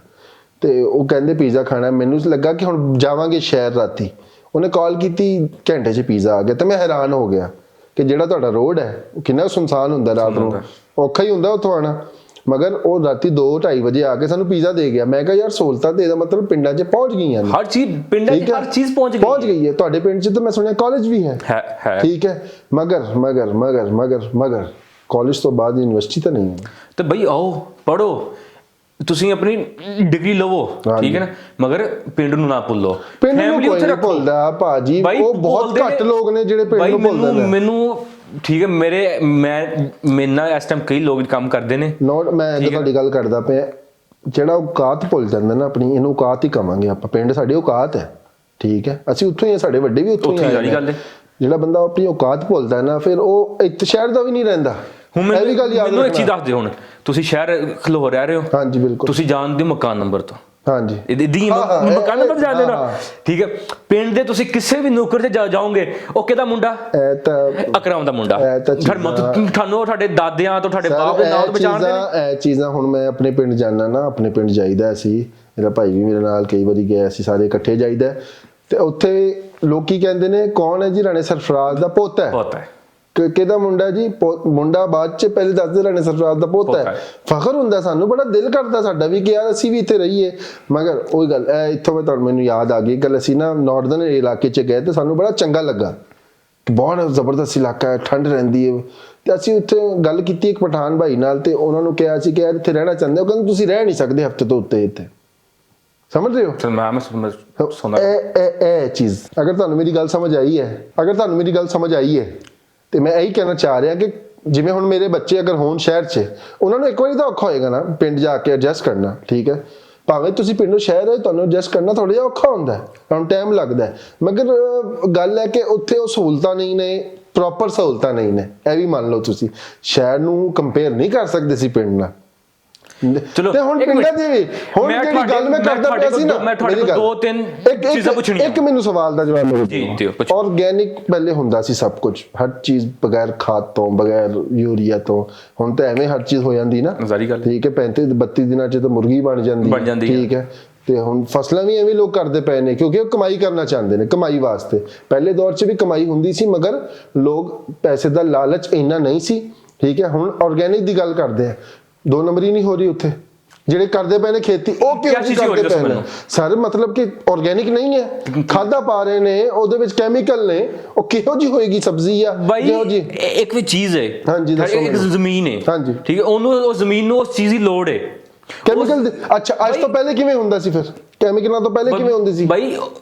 ਤੇ ਉਹ ਕਹਿੰਦੇ ਪੀਜ਼ਾ ਖਾਣਾ। ਮੈਨੂੰ ਲੱਗਾ ਕਿ ਹੁਣ ਜਾਵਾਂਗੇ ਸ਼ਹਿਰ ਰਾਤੀ। ਉਹਨੇ ਕਾਲ ਕੀਤੀ, ਘੰਟੇ 'ਚ ਪੀਜ਼ਾ ਆ ਗਿਆ। ਤੇ ਮੈਂ ਹੈਰਾਨ ਹੋ ਗਿਆ ਕਿ ਜਿਹੜਾ ਤੁਹਾਡਾ ਰੋਡ ਹੈ ਉਹ ਕਿੰਨਾ ਸੁਨਸਾਨ ਹੁੰਦਾ, ਰਾਤ ਨੂੰ ਔਖਾ ਹੀ ਹੁੰਦਾ ਉੱਥੋਂ ਆਉਣਾ, ਮਗਰ ਉਹ ਰਾਤੀ 2-2:30 ਵਜੇ ਆ ਕੇ ਸਾਨੂੰ ਪੀਜ਼ਾ ਦੇ ਗਿਆ। ਮੈਂ ਕਿਹਾ ਯਾਰ ਸਹੂਲਤਾਂ ਤੇ ਇਹਦਾ ਮਤਲਬ ਪਿੰਡਾਂ 'ਚ ਪਹੁੰਚ ਗਈਆਂ ਨੇ, ਹਰ ਚੀਜ਼ ਪਿੰਡਾਂ 'ਚ ਹਰ ਚੀਜ਼ ਪਹੁੰਚ ਗਈ ਹੈ। ਤੁਹਾਡੇ ਪਿੰਡ 'ਚ ਤਾਂ ਮੈਂ ਸੁਣਿਆ ਕਾਲਜ ਵੀ ਹੈ, ਠੀਕ ਹੈ, ਮਗਰ ਕਾਲਜ ਤੋਂ ਬਾਅਦ ਯੂਨੀਵਰਸਿਟੀ ਤਾਂ ਨਹੀਂ ਹੈ। ਤੇ ਬਈ ਆਓ ਪੜੋ, ਤੁਸੀਂ ਆਪਣੀ ਡਿਗਰੀ ਲਵੋ, ਠੀਕ ਹੈ ਨਾ, ਮਗਰ ਪਿੰਡ ਨੂੰ ਨਾ ਭੁੱਲੋ। ਫੈਮਿਲੀ ਉੱਥੇ ਰੱਖੋ। ਭੁੱਲਦਾ ਭਾਜੀ, ਉਹ ਬਹੁਤ ਘੱਟ ਲੋਕ ਨੇ ਜਿਹੜੇ ਪਿੰਡ ਨੂੰ ਭੁੱਲਦੇ ਨੇ। ਮੈਨੂੰ ਠੀਕ ਹੈ, ਮੇਰੇ ਨਾਲ ਇਸ ਟਾਈਮ ਕਈ ਲੋਕ ਕੰਮ ਕਰਦੇ ਨੇ। ਮੈਂ ਤੁਹਾਡੀ ਗੱਲ ਕਰਦਾ ਪਿਆ, ਜਿਹੜਾ ਔਕਾਤ ਭੁੱਲ ਜਾਂਦਾ ਨਾ ਆਪਣੀ, ਇਹਨੂੰ ਔਕਾਤ ਹੀ ਕਵਾਂਗੇ ਆਪਾਂ। ਪਿੰਡ ਸਾਡੀ ਔਕਾਤ ਹੈ, ਠੀਕ ਹੈ, ਅਸੀਂ ਉੱਥੋਂ ਹੀ, ਸਾਡੇ ਵੱਡੇ ਵੀ ਉੱਥੋਂ ਹੀ ਆਏ ਨੇ। ਜਿਹੜਾ ਬੰਦਾ ਆਪਣੀ ਔਕਾਤ ਭੁੱਲਦਾ ਨਾ, ਫਿਰ ਉਹ ਇੱਕ ਸ਼ਹਿਰ ਦਾ ਵੀ ਨਹੀਂ ਰਹਿੰਦਾ। ਹੁਣ ਮੈਨੂੰ ਇੱਕ ਚੀਜ਼ ਦੱਸ ਦਿਓ, ਹੁਣ ਤੁਸੀਂ ਸ਼ਹਿਰ ਖਲੋ ਰਹਿ ਰਹੇ ਹੋ, ਹਾਂਜੀ ਬਿਲਕੁਲ, ਤੁਸੀਂ ਜਾਣਦੇ ਹੋ ਮਕਾਨ ਨੰਬਰ ਤੋਂ, ਹਾਂਜੀ ਮਕਾਨ ਨੰਬਰ ਜਾਣਦੇ ਨਾ, ਠੀਕ ਹੈ। ਪਿੰਡ ਦੇ ਤੁਸੀਂ ਕਿਸੇ ਵੀ ਨੌਕਰ ਤੇ ਜਾਓਗੇ, ਉਹ ਕਿਹਦਾ ਮੁੰਡਾ? ਅਕਰਮ ਦਾ ਮੁੰਡਾ। ਤੁਹਾਨੂੰ ਤੁਹਾਡੇ ਦਾਦਿਆਂ ਤੋਂ, ਤੁਹਾਡੇ ਬਾਪ ਦੇ ਨਾਮ ਤੋਂ ਪਛਾਣਦੇ ਨੇ। ਇਹ ਚੀਜ਼ਾਂ ਹੁਣ ਮੈਂ ਆਪਣੇ ਪਿੰਡ ਜਾਣਾ ਨਾ, ਆਪਣੇ ਪਿੰਡ ਜਾਈਦਾ ਸੀ, ਮੇਰਾ ਭਾਈ ਵੀ ਮੇਰੇ ਨਾਲ ਕਈ ਵਾਰੀ ਗਿਆ, ਅਸੀਂ ਸਾਰੇ ਇਕੱਠੇ ਜਾਈਦਾ, ਤੇ ਉੱਥੇ ਲੋਕੀ ਕਹਿੰਦੇ ਨੇ ਕੌਣ ਹੈ ਜੀ? ਰਾਣੇ ਸਰਫਰਾਜ਼ ਦਾ ਪੋਤਾ ਹੈ। ਕਿਹਦਾ ਮੁੰਡਾ ਜੀ? ਮੁੰਡਾ ਬਾਅਦ ਚ, ਪਹਿਲੇ ਦੱਸਦੇ ਰਾਣੇ ਸਰਫਰਾਜ਼ ਦਾ ਪੋਤਾ ਹੈ। ਫਖਰ ਹੁੰਦਾ ਸਾਨੂੰ, ਬੜਾ ਦਿਲ ਕਰਦਾ ਸਾਡਾ ਵੀ ਕਿ ਯਾਰ ਅਸੀਂ ਵੀ ਇੱਥੇ ਰਹੀਏ। ਮਗਰ ਉਹੀ ਗੱਲ, ਇੱਥੋਂ ਮੈਨੂੰ ਯਾਦ ਆ ਗਈ ਗੱਲ, ਅਸੀਂ ਨਾ ਨਾਰਦਰਨ ਇਲਾਕੇ ਚ ਗਏ ਤੇ ਸਾਨੂੰ ਬੜਾ ਚੰਗਾ ਲੱਗਾ, ਬਹੁਤ ਜ਼ਬਰਦਸਤ ਇਲਾਕਾ ਹੈ, ਠੰਡ ਰਹਿੰਦੀ ਹੈ। ਤੇ ਅਸੀਂ ਉੱਥੇ ਗੱਲ ਕੀਤੀ ਇੱਕ ਪਠਾਨ ਭਾਈ ਨਾਲ, ਤੇ ਉਹਨਾਂ ਨੂੰ ਕਿਹਾ ਸੀ ਕਿ ਯਾਰ ਇੱਥੇ ਰਹਿਣਾ ਚਾਹੁੰਦੇ ਹੋ? ਕਹਿੰਦੇ ਤੁਸੀਂ ਰਹਿ ਨਹੀਂ ਸਕਦੇ ਹਫ਼ਤੇ ਤੋਂ ਉੱਤੇ ਇੱਥੇ, ਸਮਝ ਰਹੇ ਹੋ? ਇਹ ਚੀਜ਼ ਅਗਰ ਤੁਹਾਨੂੰ ਮੇਰੀ ਗੱਲ ਸਮਝ ਆਈ ਹੈ, ਤੇ ਮੈਂ ਇਹੀ ਕਹਿਣਾ ਚਾਹ ਰਿਹਾ ਕਿ ਜਿਵੇਂ ਹੁਣ ਮੇਰੇ ਬੱਚੇ ਅਗਰ ਹੋਣ ਸ਼ਹਿਰ 'ਚ, ਉਹਨਾਂ ਨੂੰ ਇੱਕ ਵਾਰੀ ਤਾਂ ਔਖਾ ਹੋਏਗਾ ਨਾ ਪਿੰਡ ਜਾ ਕੇ ਐਡਜਸਟ ਕਰਨਾ, ਠੀਕ ਹੈ, ਭਾਵੇਂ ਤੁਸੀਂ ਪਿੰਡੋਂ ਸ਼ਹਿਰ ਹੋ, ਤੁਹਾਨੂੰ ਐਡਜਸਟ ਕਰਨਾ ਥੋੜਾ ਜਿਹਾ ਔਖਾ ਹੁੰਦਾ ਹੈ, ਤੁਹਾਨੂੰ ਟਾਈਮ ਲੱਗਦਾ ਹੈ, ਮਗਰ ਗੱਲ ਹੈ ਕਿ ਉੱਥੇ ਉਹ ਸਹੂਲਤਾਂ ਨਹੀਂ ਨੇ, ਪ੍ਰੋਪਰ ਸਹੂਲਤਾਂ ਨਹੀਂ ਨੇ। ਇਹ ਵੀ ਮੰਨ ਲਓ ਤੁਸੀਂ ਸ਼ਹਿਰ ਨੂੰ ਕੰਪੇਅਰ ਨਹੀਂ ਕਰ ਸਕਦੇ ਸੀ ਪਿੰਡ ਨਾਲ। ਚਲੋ ਤੇ ਹੁਣ ਪਿੰਡਾਂ ਦੀ ਵੀ ਹੁਣ ਜਿਹੜੀ ਗੱਲ ਮੈਂ ਕਰਦਾ ਪਿਆ ਸੀ ਨਾ, ਮੈਂ ਤੁਹਾਡੇ ਕੋਲ ਦੋ ਤਿੰਨ ਚੀਜ਼ਾਂ ਪੁੱਛਣੀਆਂ। ਇੱਕ ਮੈਨੂੰ ਸਵਾਲ ਦਾ ਜਵਾਬ ਦਿਓ ਜੀ। ਆਰਗੈਨਿਕ ਪਹਿਲੇ ਹੁੰਦਾ ਸੀ ਸਭ ਕੁਝ, ਹਰ ਚੀਜ਼ ਬਗੈਰ ਖਾਦ ਤੋਂ, ਬਗੈਰ ਯੂਰੀਆ ਤੋਂ। ਹੁਣ ਤਾਂ ਐਵੇਂ ਹਰ ਚੀਜ਼ ਹੋ ਜਾਂਦੀ ਨਾ, ਠੀਕ ਹੈ, 35-32 ਦਿਨਾਂ ਚ ਤਾਂ ਮੁਰਗੀ ਬਣ ਜਾਂਦੀ, ਠੀਕ ਹੈ। ਤੇ ਹੁਣ ਫਸਲਾਂ ਵੀ ਐਵੇਂ ਲੋਕ ਕਰਦੇ ਪਏ ਨੇ ਕਿਉਂਕਿ ਉਹ ਕਮਾਈ ਕਰਨਾ ਚਾਹੁੰਦੇ ਨੇ, ਕਮਾਈ ਵਾਸਤੇ। ਪਹਿਲੇ ਦੌਰ 'ਚ ਵੀ ਕਮਾਈ ਹੁੰਦੀ ਸੀ, ਮਗਰ ਲੋਕ ਪੈਸੇ ਦਾ ਲਾਲਚ ਇੰਨਾ ਨਹੀਂ ਸੀ, ਠੀਕ ਹੈ। ਹੁਣ ਆਰਗੈਨਿਕ ਦੀ ਗੱਲ ਕਰਦੇ ਆ, 2 ਨੰਬਰ ਹੀ ਨਹੀਂ ਹੋ ਰਹੀ ਉੱਥੇ। ਜਿਹੜੇ ਕਰਦੇ ਪਏ ਨੇ ਖੇਤੀ, ਉਹ ਕਿਉਂ ਕਰਦੇ ਪਏ ਨੇ ਸਰ? ਮਤਲਬ ਕਿ ਆਰਗੈਨਿਕ ਨਹੀਂ ਹੈ, ਖਾਦਾਂ ਪਾ ਰਹੇ ਨੇ, ਉਹਦੇ ਵਿੱਚ ਕੈਮੀਕਲ ਨੇ, ਉਹ ਕਿਹੋ ਜੀ ਹੋਏਗੀ ਸਬਜ਼ੀ ਆ? ਕਿਹੋ ਜੀ ਇੱਕ ਵੀ ਚੀਜ਼ ਹੈ, ਹਾਂਜੀ ਦੱਸੋ। ਇੱਕ ਜ਼ਮੀਨ ਹੈ, ਹਾਂਜੀ, ਠੀਕ ਹੈ, ਉਹਨੂੰ ਉਸ ਜ਼ਮੀਨ ਨੂੰ ਉਸ ਚੀਜ਼ ਦੀ ਲੋੜ ਹੈ। ਕੈਮੀਕਲ ਅੱਛਾ, ਅੱਜ ਤੋਂ ਪਹਿਲੇ ਕਿਵੇਂ ਹੁੰਦਾ ਸੀ ਫਿਰ? ਕੈਮੀਕਲਾਂ ਤੋਂ ਪਹਿਲੇ ਕਿਵੇਂ ਹੁੰਦੀ ਸੀ ਬਾਈ?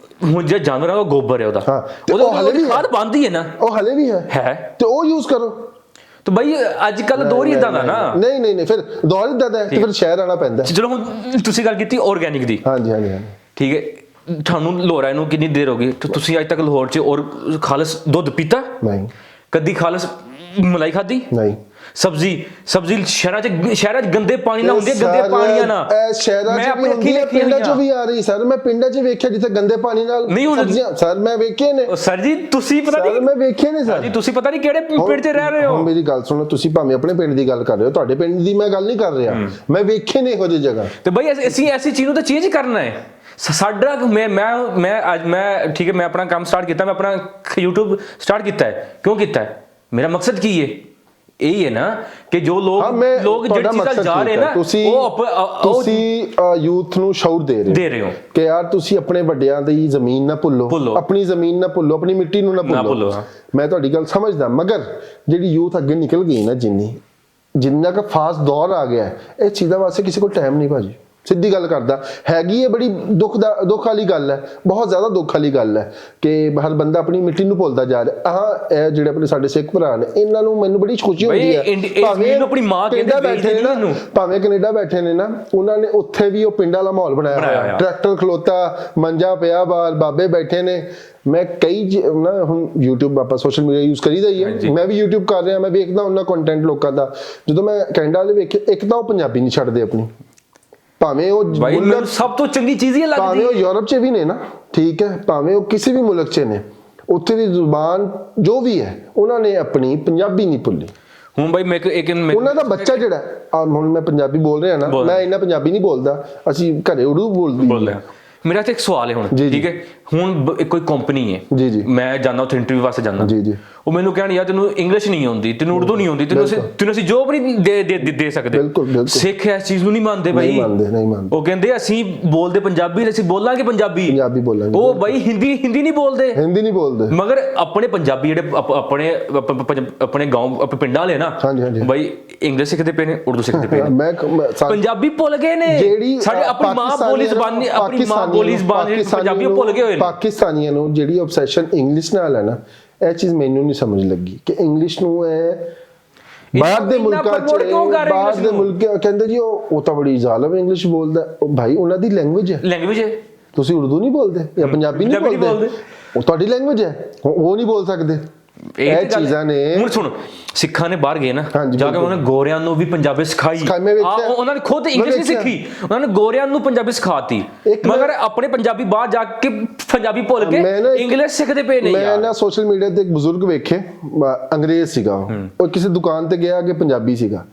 ਹੁਣ ਜੇ ਜਾਨਵਰਾਂ ਦਾ ਗੋਬਰ ਹੈ ਉਹਦਾ, ਉਹ ਹਲੇ ਵੀ ਖਾਦ ਬਣਦੀ ਹੈ ਨਾ, ਉਹ ਹਲੇ ਵੀ ਹੈ ਤੇ ਉਹ ਯੂਜ਼ ਕਰੋ। ਤੇ ਬਾਈ ਅੱਜ ਕੱਲ ਦੌਰ ਹੀ ਇਦਾਂ ਦਾ ਨਾ। ਨਹੀਂ ਫਿਰ ਦੌਰ ਇਦਾਂ ਦਾ ਤੇ ਫਿਰ ਸ਼ਹਿਰ ਆਣਾ ਪੈਂਦਾ। ਚਲੋ ਹੁਣ ਤੁਸੀਂ ਗੱਲ ਕੀਤੀ ਆਰਗੈਨਿਕ ਦੀ, ਹਾਂਜੀ, ਠੀਕ ਹੈ। ਤੁਹਾਨੂੰ ਲਾਹੌਰ ਨੂੰ ਕਿੰਨੀ ਦੇਰ ਹੋ ਗਈ? ਤੁਸੀਂ ਅੱਜ ਤੱਕ ਲਾਹੌਰ 'ਚ ਔਰ ਖਾਲਸ ਦੁੱਧ ਪੀਤਾ? ਨਹੀਂ। ਕਦੀ ਖਾਲਸ ਮਲਾਈ ਖਾਦੀ? ਨਹੀਂ। ਸਬਜ਼ੀ ਸ਼ਹਿਰਾਂ 'ਚ ਗੰਦੇ ਪਾਣੀ ਨਾਲ ਹੁੰਦੀ ਹੈ, ਗੰਦੇ ਪਾਣੀਆਂ ਨਾਲ। ਸ਼ਹਿਰਾਂ 'ਚ ਵੀ ਹੁੰਦੀ ਹੈ, ਪਿੰਡਾਂ 'ਚ ਵੀ ਆ ਰਹੀ ਸਰ। ਮੈਂ ਪਿੰਡਾਂ 'ਚ ਵੇਖਿਆ ਜਿੱਥੇ ਗੰਦੇ ਪਾਣੀ ਨਾਲ ਸਬਜ਼ੀਆਂ, ਸਰ ਮੈਂ ਵੇਖੇ ਨੇ। ਸਰ ਜੀ ਤੁਸੀਂ ਪਤਾ ਨਹੀਂ, ਮੈਂ ਵੇਖੇ ਨੇ ਸਰ ਜੀ, ਤੁਸੀਂ ਪਤਾ ਨਹੀਂ ਕਿਹੜੇ ਪਿੰਡ 'ਚ ਰਹਿ ਰਹੇ ਹੋ। ਹੁਣ ਮੇਰੀ ਗੱਲ ਸੁਣੋ, ਤੁਸੀਂ ਭਾਵੇਂ ਆਪਣੇ ਪਿੰਡ ਦੀ ਗੱਲ ਕਰ ਰਹੇ ਹੋ, ਤੁਹਾਡੇ ਪਿੰਡ ਦੀ ਮੈਂ ਗੱਲ ਨਹੀਂ ਕਰ ਰਿਹਾ, ਮੈਂ ਵੇਖੇ ਨੇ ਇਹੋ ਜਿਹੀ ਜਗ੍ਹਾ। ਤੇ ਬਈ ਅਸੀਂ ਐਸੀ ਚੀਜ਼ ਨੂੰ ਤਾਂ ਚੇਂਜ ਕਰਨਾ ਹੈ। ਸਾਡਾ ਮੈਂ ਠੀਕ ਹੈ, ਮੈਂ ਆਪਣਾ ਕੰਮ ਸਟਾਰਟ ਕੀਤਾ, ਮੈਂ ਆਪਣਾ YouTube ਸਟਾਰਟ ਕੀਤਾ ਹੈ। ਕਿਉਂ ਕੀਤਾ ਹੈ? ਮੇਰਾ ਮਕਸਦ ਕੀ ਹੈ? ਇਹੀ ਹੈ ਨਾ ਕਿ ਜੋ ਲੋਕ ਜਿਹੜੀ ਚੀਜ਼ਾਂ ਜਾ ਰਹੇ ਨਾ, ਤੁਸੀਂ ਯੂਥ ਨੂੰ ਸ਼ੌਰ ਦੇ ਰਹੇ ਹੋ ਕਿ ਯਾਰ ਤੁਸੀਂ ਆਪਣੇ ਵੱਡਿਆਂ ਦੀ ਜ਼ਮੀਨ ਨਾ ਭੁੱਲੋ, ਆਪਣੀ ਜ਼ਮੀਨ ਨਾ ਭੁੱਲੋ, ਆਪਣੀ ਮਿੱਟੀ ਨੂੰ ਨਾ ਭੁੱਲੋ। ਮੈਂ ਤੁਹਾਡੀ ਗੱਲ ਸਮਝਦਾ, ਮਗਰ ਜਿਹੜੀ ਯੂਥ ਅੱਗੇ ਨਿਕਲ ਗਈ ਨਾ, ਜਿੰਨਾ ਕੁ ਫਾਸਟ ਦੌਰ ਆ ਗਿਆ, ਇਹ ਚੀਜ਼ਾਂ ਵਾਸਤੇ ਕਿਸੇ ਕੋਲ ਟਾਈਮ ਨਹੀਂ ਭਾਜੀ। ਸਿੱਧੀ ਗੱਲ ਕਰਦਾ, ਹੈਗੀ ਹੈ ਬੜੀ ਦੁੱਖ ਵਾਲੀ ਗੱਲ ਹੈ, ਬਹੁਤ ਜ਼ਿਆਦਾ ਦੁੱਖ ਵਾਲੀ ਗੱਲ ਹੈ ਕਿ ਹਰ ਬੰਦਾ ਆਪਣੀ ਮਿੱਟੀ ਨੂੰ ਭੁੱਲਦਾ ਜਾ ਰਿਹਾ। ਇਹ ਜਿਹੜੇ ਆਪਣੇ ਸਾਡੇ ਸਿੱਖ ਭਰਾ ਨੇ, ਇਹਨਾਂ ਨੂੰ ਮੈਨੂੰ ਬੜੀ ਖੁਸ਼ੀ ਹੁੰਦੀ ਹੈ। ਭਾਵੇਂ ਆਪਣੀ ਮਾਂ ਕੈਨੇਡਾ ਬੈਠੇ ਨੇ ਨਾ, ਭਾਵੇਂ ਕੈਨੇਡਾ ਬੈਠੇ ਨੇ ਨਾ, ਉਹਨਾਂ ਨੇ ਉੱਥੇ ਵੀ ਉਹ ਪਿੰਡ ਵਾਲਾ ਮਾਹੌਲ ਬਣਾਇਆ ਹੋਇਆ, ਟਰੈਕਟਰ ਖਲੋਤਾ, ਮੰਜਾ ਪਿਆ ਬਾਹਰ, ਬਾਬੇ ਬੈਠੇ ਨੇ। ਮੈਂ ਕਈ ਨਾ, ਹੁਣ YouTube ਆਪਾਂ ਸੋਸ਼ਲ ਮੀਡੀਆ ਯੂਜ਼ ਕਰੀਦਾ ਹੀ ਹੈ, ਮੈਂ ਵੀ YouTube ਕਰ ਰਿਹਾ, ਮੈਂ ਵੇਖਦਾ ਉਹਨਾਂ ਕੰਟੈਂਟ ਲੋਕਾਂ ਦਾ। ਜਦੋਂ ਮੈਂ ਕੈਨੇਡਾ ਵਾਲੇ ਵੇਖੇ, ਇੱਕ ਤਾਂ ਉਹ ਪੰਜਾਬੀ ਨਹੀਂ ਛੱਡਦੇ ਆਪਣੀ, ਭਾਵੇਂ ਉਹ ਮੈਨੂੰ ਸਭ ਤੋਂ ਚੰਗੀ ਚੀਜ਼ ਇਹ ਲੱਗਦੀ, ਭਾਵੇਂ ਉਹ ਯੂਰਪ 'ਚ ਵੀ ਨੇ ਨਾ, ਠੀਕ ਹੈ, ਭਾਵੇਂ ਉਹ ਕਿਸੇ ਵੀ ਮੁਲਕ 'ਚ ਨੇ, ਉੱਥੇ ਦੀ ਜ਼ੁਬਾਨ ਜੋ ਵੀ ਹੈ, ਉਹਨਾਂ ਨੇ ਆਪਣੀ ਪੰਜਾਬੀ ਨਹੀਂ ਭੁੱਲੀ। ਹੁਣ ਬਾਈ ਉਹਨਾਂ ਦਾ ਬੱਚਾ ਜਿਹੜਾ, ਹੁਣ ਮੈਂ ਪੰਜਾਬੀ ਬੋਲ ਰਿਹਾ ਨਾ, ਮੈਂ ਇੰਨਾ ਪੰਜਾਬੀ ਨਹੀਂ ਬੋਲਦਾ, ਅਸੀਂ ਘਰੇ ਉਰਦੂ ਬੋਲਦੇ ਹਾਂ। ਮੇਰਾ ਤੇ ਇੱਕ ਸਵਾਲ ਹੈ ਹੁਣ, ਠੀਕ ਹੈ, ਹੁਣ ਕੋਈ ਕੰਪਨੀ ਹੈ, ਮੈਂ ਜਾਂਦਾ ਉੱਥੇ ਇੰਟਰਵਿਊ ਵਾਸਤੇ ਜਾਂਦਾ, ਉਹ ਮੈਨੂੰ ਕਹਿਣ ਯਾਰ ਤੈਨੂੰ ਇੰਗਲਿਸ਼ ਨਹੀਂ ਆਉਂਦੀ, ਤੈਨੂੰ ਉਰਦੂ ਨਹੀਂ ਆਉਂਦੀ, ਤੈਨੂੰ ਅਸੀਂ ਜੋਬ ਨਹੀਂ ਦੇ ਸਕਦੇ। ਸਿੱਖ ਇਸ ਚੀਜ਼ ਨੂੰ ਨਹੀਂ ਮੰਨਦੇ ਬਾਈ, ਉਹ ਕਹਿੰਦੇ ਅਸੀਂ ਬੋਲਦੇ ਪੰਜਾਬੀ, ਅਸੀਂ ਬੋਲਾਂਗੇ ਪੰਜਾਬੀ। ਉਹ ਬਾਈ ਹਿੰਦੀ ਨਹੀਂ ਬੋਲਦੇ, ਮਗਰ ਆਪਣੇ ਪੰਜਾਬੀ ਜਿਹੜੇ ਆਪਣੇ ਗਾਉਂ ਪਿੰਡਾਂ ਵਾਲੇ ਨਾ ਬਾਈ, ਇੰਗਲਿਸ਼ ਸਿੱਖਦੇ ਪਏ ਨੇ, ਉਰਦੂ ਸਿੱਖਦੇ ਪਏ ਨੇ, ਪੰਜਾਬੀ ਭੁੱਲ ਗਏ ਨੇ। ਸਾਡੇ ਆਪਣੀ ਮਾਂ ਬੋਲੀ ਜ਼ਬਾਨ, ਆਪਣੀ ਮਾਂ ਬੋਲੀ ਜ਼ਬਾਨ ਪੰਜਾਬੀ ਭੁੱਲ ਗਏ ਹੋਏ ਨੇ। ਪਾਕਿਸਤਾਨੀਆਂ ਨੂੰ ਜਿਹੜੀ ਆਬਸੈਸ਼ਨ ਇੰਗਲਿਸ਼ ਨਾਲ ਹੈ ਨਾ, ਇਹ ਚੀਜ਼ ਮੈਨੂੰ ਨਹੀਂ ਸਮਝ ਲੱਗੀ ਕਿ ਇੰਗਲਿਸ਼ ਨੂੰ ਬਾਹਰ ਦੇ ਮੁਲਕਾਂ 'ਚ ਕਹਿੰਦੇ ਜੀ ਉਹ ਤਾਂ ਬੜੀ ਜ਼ਾਲਮ ਇੰਗਲਿਸ਼ ਬੋਲਦਾ। ਭਾਈ ਉਹਨਾਂ ਦੀ ਲੈਂਗੁਏਜ ਹੈ, ਤੁਸੀਂ ਉਰਦੂ ਨਹੀਂ ਬੋਲਦੇ ਜਾਂ ਪੰਜਾਬੀ ਨਹੀਂ ਬੋਲਦੇ, ਉਹ ਤੁਹਾਡੀ ਲੈਂਗੁਏਜ ਹੈ, ਉਹ ਨਹੀਂ ਬੋਲ ਸਕਦੇ। ਇਹ ਚੀਜ਼ਾਂ ਨੇ। ਹੁਣ ਸੁਣ, ਸਿੱਖਾਂ ਨੇ ਬਾਹਰ ਗਏ ਨਾ, ਜਾ ਕੇ ਉਹਨਾਂ ਨੇ ਗੋਰਿਆਂ ਨੂੰ ਵੀ ਪੰਜਾਬੀ ਸਿਖਾਈ। ਉਹਨਾਂ ਨੇ ਖੁਦ ਇੰਗਲਿਸ਼ ਨਹੀਂ ਸਿੱਖੀ, ਉਹਨਾਂ ਨੇ ਗੋਰਿਆਂ ਨੂੰ ਪੰਜਾਬੀ ਸਿਖਾਤੀ, ਮਗਰ ਆਪਣੇ ਪੰਜਾਬੀ ਬਾਹਰ ਜਾ ਕੇ ਪੰਜਾਬੀ ਭੁੱਲ ਕੇ ਇੰਗਲਿਸ਼ ਸਿੱਖਦੇ ਪਏ ਨੇ। ਮੈਂ ਨਾ ਸੋਸ਼ਲ ਮੀਡੀਆ ਤੇ ਇੱਕ ਬਜ਼ੁਰਗ ਵੇਖੇ, ਅੰਗਰੇਜ਼ ਸੀਗਾ, ਉਹ ਕਿਸੇ ਦੁਕਾਨ ਤੇ ਗਿਆ ਕਿ ਪੰਜਾਬੀ ਸੀਗਾ,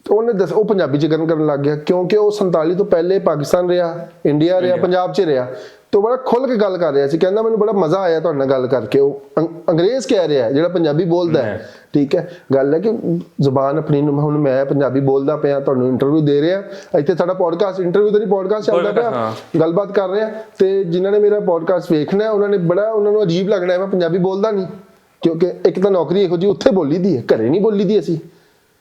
ਉਹਨੇ ਉਹ ਪੰਜਾਬੀ ਚ ਗੱਲ ਕਰਨ ਲੱਗ ਗਿਆ, ਕਿਉਂਕਿ ਉਹ 47 ਤੋਂ ਪਹਿਲੇ ਪਾਕਿਸਤਾਨ ਰਿਹਾ, ਇੰਡੀਆ ਰਿਹਾ, ਪੰਜਾਬ 'ਚ ਰਿਹਾ, ਤੇ ਬੜਾ ਖੁੱਲ ਕੇ ਗੱਲ ਕਰ ਰਿਹਾ ਸੀ। ਕਹਿੰਦਾ ਮੈਨੂੰ ਬੜਾ ਮਜ਼ਾ ਆਇਆ ਤੁਹਾਡੇ ਨਾਲ ਗੱਲ ਕਰਕੇ। ਉਹ ਅੰਗਰੇਜ਼ ਕਹਿ ਰਿਹਾ ਜਿਹੜਾ ਪੰਜਾਬੀ ਬੋਲਦਾ ਹੈ, ਠੀਕ ਹੈ। ਗੱਲ ਹੈ ਕਿ ਜ਼ੁਬਾਨ ਆਪਣੀ ਨੂੰ, ਹੁਣ ਮੈਂ ਪੰਜਾਬੀ ਬੋਲਦਾ ਪਿਆ, ਤੁਹਾਨੂੰ ਇੰਟਰਵਿਊ ਦੇ ਰਿਹਾ, ਇੱਥੇ ਸਾਡਾ ਪੋਡਕਾਸਟ, ਇੰਟਰਵਿਊ ਤਾਂ ਨਹੀਂ, ਪੋਡਕਾਸਟ ਚੱਲਦਾ ਪਿਆ, ਗੱਲਬਾਤ ਕਰ ਰਿਹਾ, ਤੇ ਜਿਨ੍ਹਾਂ ਨੇ ਮੇਰਾ ਪੋਡਕਾਸਟ ਵੇਖਣਾ, ਉਹਨਾਂ ਨੂੰ ਅਜੀਬ ਲੱਗਣਾ ਮੈਂ ਪੰਜਾਬੀ ਬੋਲਦਾ ਨਹੀਂ, ਕਿਉਂਕਿ ਇੱਕ ਤਾਂ ਨੌਕਰੀ ਇਹੋ ਜਿਹੀ ਉੱਥੇ ਬੋਲੀ ਦੀ ਹੈ, ਘਰੇ ਨਹੀਂ ਬੋਲੀ ਦੀ। ਅਸੀਂ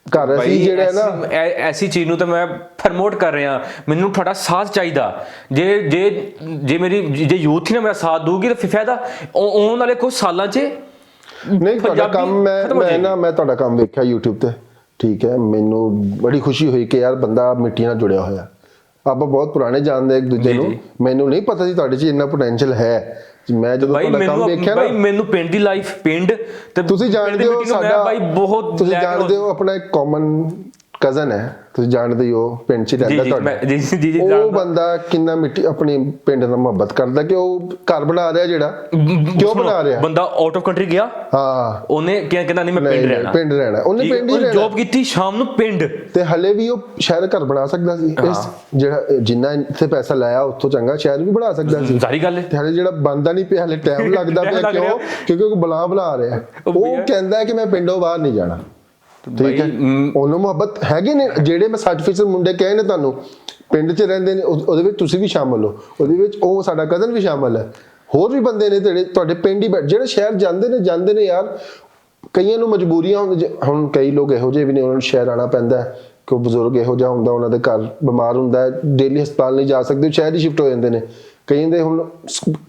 ਘਰ ਅਸੀਂ ਜਿਹੜਾ ਨਾ, ਐਸੀ ਚੀਜ਼ ਨੂੰ ਤਾਂ ਮੈਂ ਪ੍ਰਮੋਟ ਕਰ ਰਿਹਾ, ਮੈਨੂੰ ਤੁਹਾਡਾ ਸਾਥ ਚਾਹੀਦਾ। ਜੇ ਮੇਰੀ ਯੂਥ ਹੀ ਨਾ ਮੇਰਾ ਸਾਥ ਦਊਗੀ ਤਾਂ ਫਾਇਦਾ ਆਉਣ ਵਾਲੇ ਕੁਝ ਸਾਲਾਂ 'ਚ ਨਹੀਂ। ਤੁਹਾਡਾ ਕੰਮ ਮੈਂ ਤੁਹਾਡਾ ਕੰਮ ਵੇਖਿਆ YouTube ਤੇ, ਠੀਕ ਹੈ, ਮੈਨੂੰ ਬੜੀ ਖੁਸ਼ੀ ਹੋਈ ਕਿ ਯਾਰ ਬੰਦਾ ਮਿੱਟੀ ਨਾਲ ਜੁੜਿਆ ਹੋਇਆ, ਆਪਾਂ ਬਹੁਤ ਪੁਰਾਣੇ ਜਾਣਦੇ ਇੱਕ ਦੂਜੇ ਨੂੰ। ਮੈਨੂੰ ਨਹੀਂ ਪਤਾ ਸੀ ਤੁਹਾਡੇ 'ਚ ਇੰਨਾ ਪੋਟੈਂਸ਼ੀਅਲ ਹੈ। ਮੈਂ ਜਦੋਂ ਤੁਹਾਡਾ ਕੰਮ ਦੇਖਿਆ ਨਾ, ਮੈਨੂੰ ਪਿੰਡ ਦੀ ਲਾਈਫ, ਪਿੰਡ ਤੇ ਤੁਸੀਂ ਜਾਣਦੇ ਹੋ ਸਾਡਾ ਬਾਈ ਬਹੁਤ, ਤੁਸੀਂ ਜਾਣਦੇ ਹੋ ਆਪਣਾ ਇੱਕ ਕਾਮਨ ਕਜ਼ਨ ਹੈ, ਤੁਸੀਂ ਜਾਣਦੇ ਹੋ ਪਿੰਡ 'ਚ ਰਹਿੰਦਾ ਤੁਹਾਡਾ, ਉਹ ਬੰਦਾ ਕਿੰਨਾ ਮਿੱਟੀ ਆਪਣੀ ਪਿੰਡ ਨਾਲ ਮੁਹੱਬਤ ਕਰਦਾ ਕਿ ਉਹ ਘਰ ਬਣਾ ਰਿਹਾ ਜਿਹੜਾ, ਕਿਉਂ ਬਣਾ ਰਿਹਾ? ਬੰਦਾ ਆਊਟ ਆਫ ਕੰਟਰੀ ਗਿਆ, ਹਾਂ, ਉਹਨੇ ਕਹਿੰਦਾ ਨਹੀਂ ਮੈਂ ਪਿੰਡ ਰਹਿਣਾ, ਉਹਨੇ ਪਿੰਡ ਹੀ ਰਹਿਣਾ, ਜੌਬ ਕੀਤੀ ਸ਼ਾਮ ਨੂੰ ਪਿੰਡ, ਤੇ ਹਲੇ ਵੀ ਉਹ ਸ਼ਹਿਰ ਘਰ ਬਣਾ ਸਕਦਾ ਸੀ। ਜਿਹੜਾ ਜਿੰਨਾ ਇੱਥੇ ਪੈਸਾ ਲਾਇਆ ਉੱਥੋਂ ਚੰਗਾ ਸ਼ਹਿਰ ਵੀ ਬਣਾ ਸਕਦਾ ਸੀ, ਸਾਰੀ ਗੱਲ ਹੈ। ਤੇ ਹਲੇ ਜਿਹੜਾ ਬਣਦਾ ਨਹੀਂ ਪਿਆ, ਹਲੇ ਟਾਈਮ ਲੱਗਦਾ ਪਿਆ, ਕਿਉਂਕਿ ਉਹ ਬਣਾ ਰਿਹਾ, ਉਹ ਕਹਿੰਦਾ ਹੈ ਕਿ ਮੈਂ ਪਿੰਡੋਂ ਬਾਹਰ ਨਹੀਂ ਜਾਣਾ। ਠੀਕ ਹੈ, ਉਹਨੂੰ ਮੁਹੱਬਤ ਹੈਗੇ ਨੇ ਜਿਹੜੇ ਮੈਂ ਸਰਟੀਫਿਕੇਟ ਮੁੰਡੇ ਕਹੇ ਨੇ ਤੁਹਾਨੂੰ ਪਿੰਡ 'ਚ ਰਹਿੰਦੇ ਨੇ, ਉਹਦੇ ਵਿੱਚ ਤੁਸੀਂ ਵੀ ਸ਼ਾਮਲ ਹੋ, ਉਹਦੇ ਵਿੱਚ ਉਹ ਸਾਡਾ ਕਜ਼ਨ ਵੀ ਸ਼ਾਮਲ ਹੈ, ਹੋਰ ਵੀ ਬੰਦੇ ਨੇ ਤੁਹਾਡੇ ਪਿੰਡ ਹੀ ਜਿਹੜੇ ਸ਼ਹਿਰ ਜਾਂਦੇ ਨੇ ਯਾਰ। ਕਈਆਂ ਨੂੰ ਮਜਬੂਰੀਆਂ ਹੁਣ ਕਈ ਲੋਕ ਇਹੋ ਜਿਹੇ ਵੀ ਨੇ, ਉਹਨਾਂ ਨੂੰ ਸ਼ਹਿਰ ਆਉਣਾ ਪੈਂਦਾ ਹੈ ਕਿ ਉਹ ਬਜ਼ੁਰਗ ਇਹੋ ਜਿਹਾ ਹੁੰਦਾ, ਉਹਨਾਂ ਦੇ ਘਰ ਬਿਮਾਰ ਹੁੰਦਾ, ਡੇਲੀ ਹਸਪਤਾਲ ਨਹੀਂ ਜਾ ਸਕਦੇ, ਸ਼ਹਿਰ ਹੀ ਸ਼ਿਫਟ ਹੋ ਜਾਂਦੇ ਨੇ। ਕਈ ਦੇ ਹੁਣ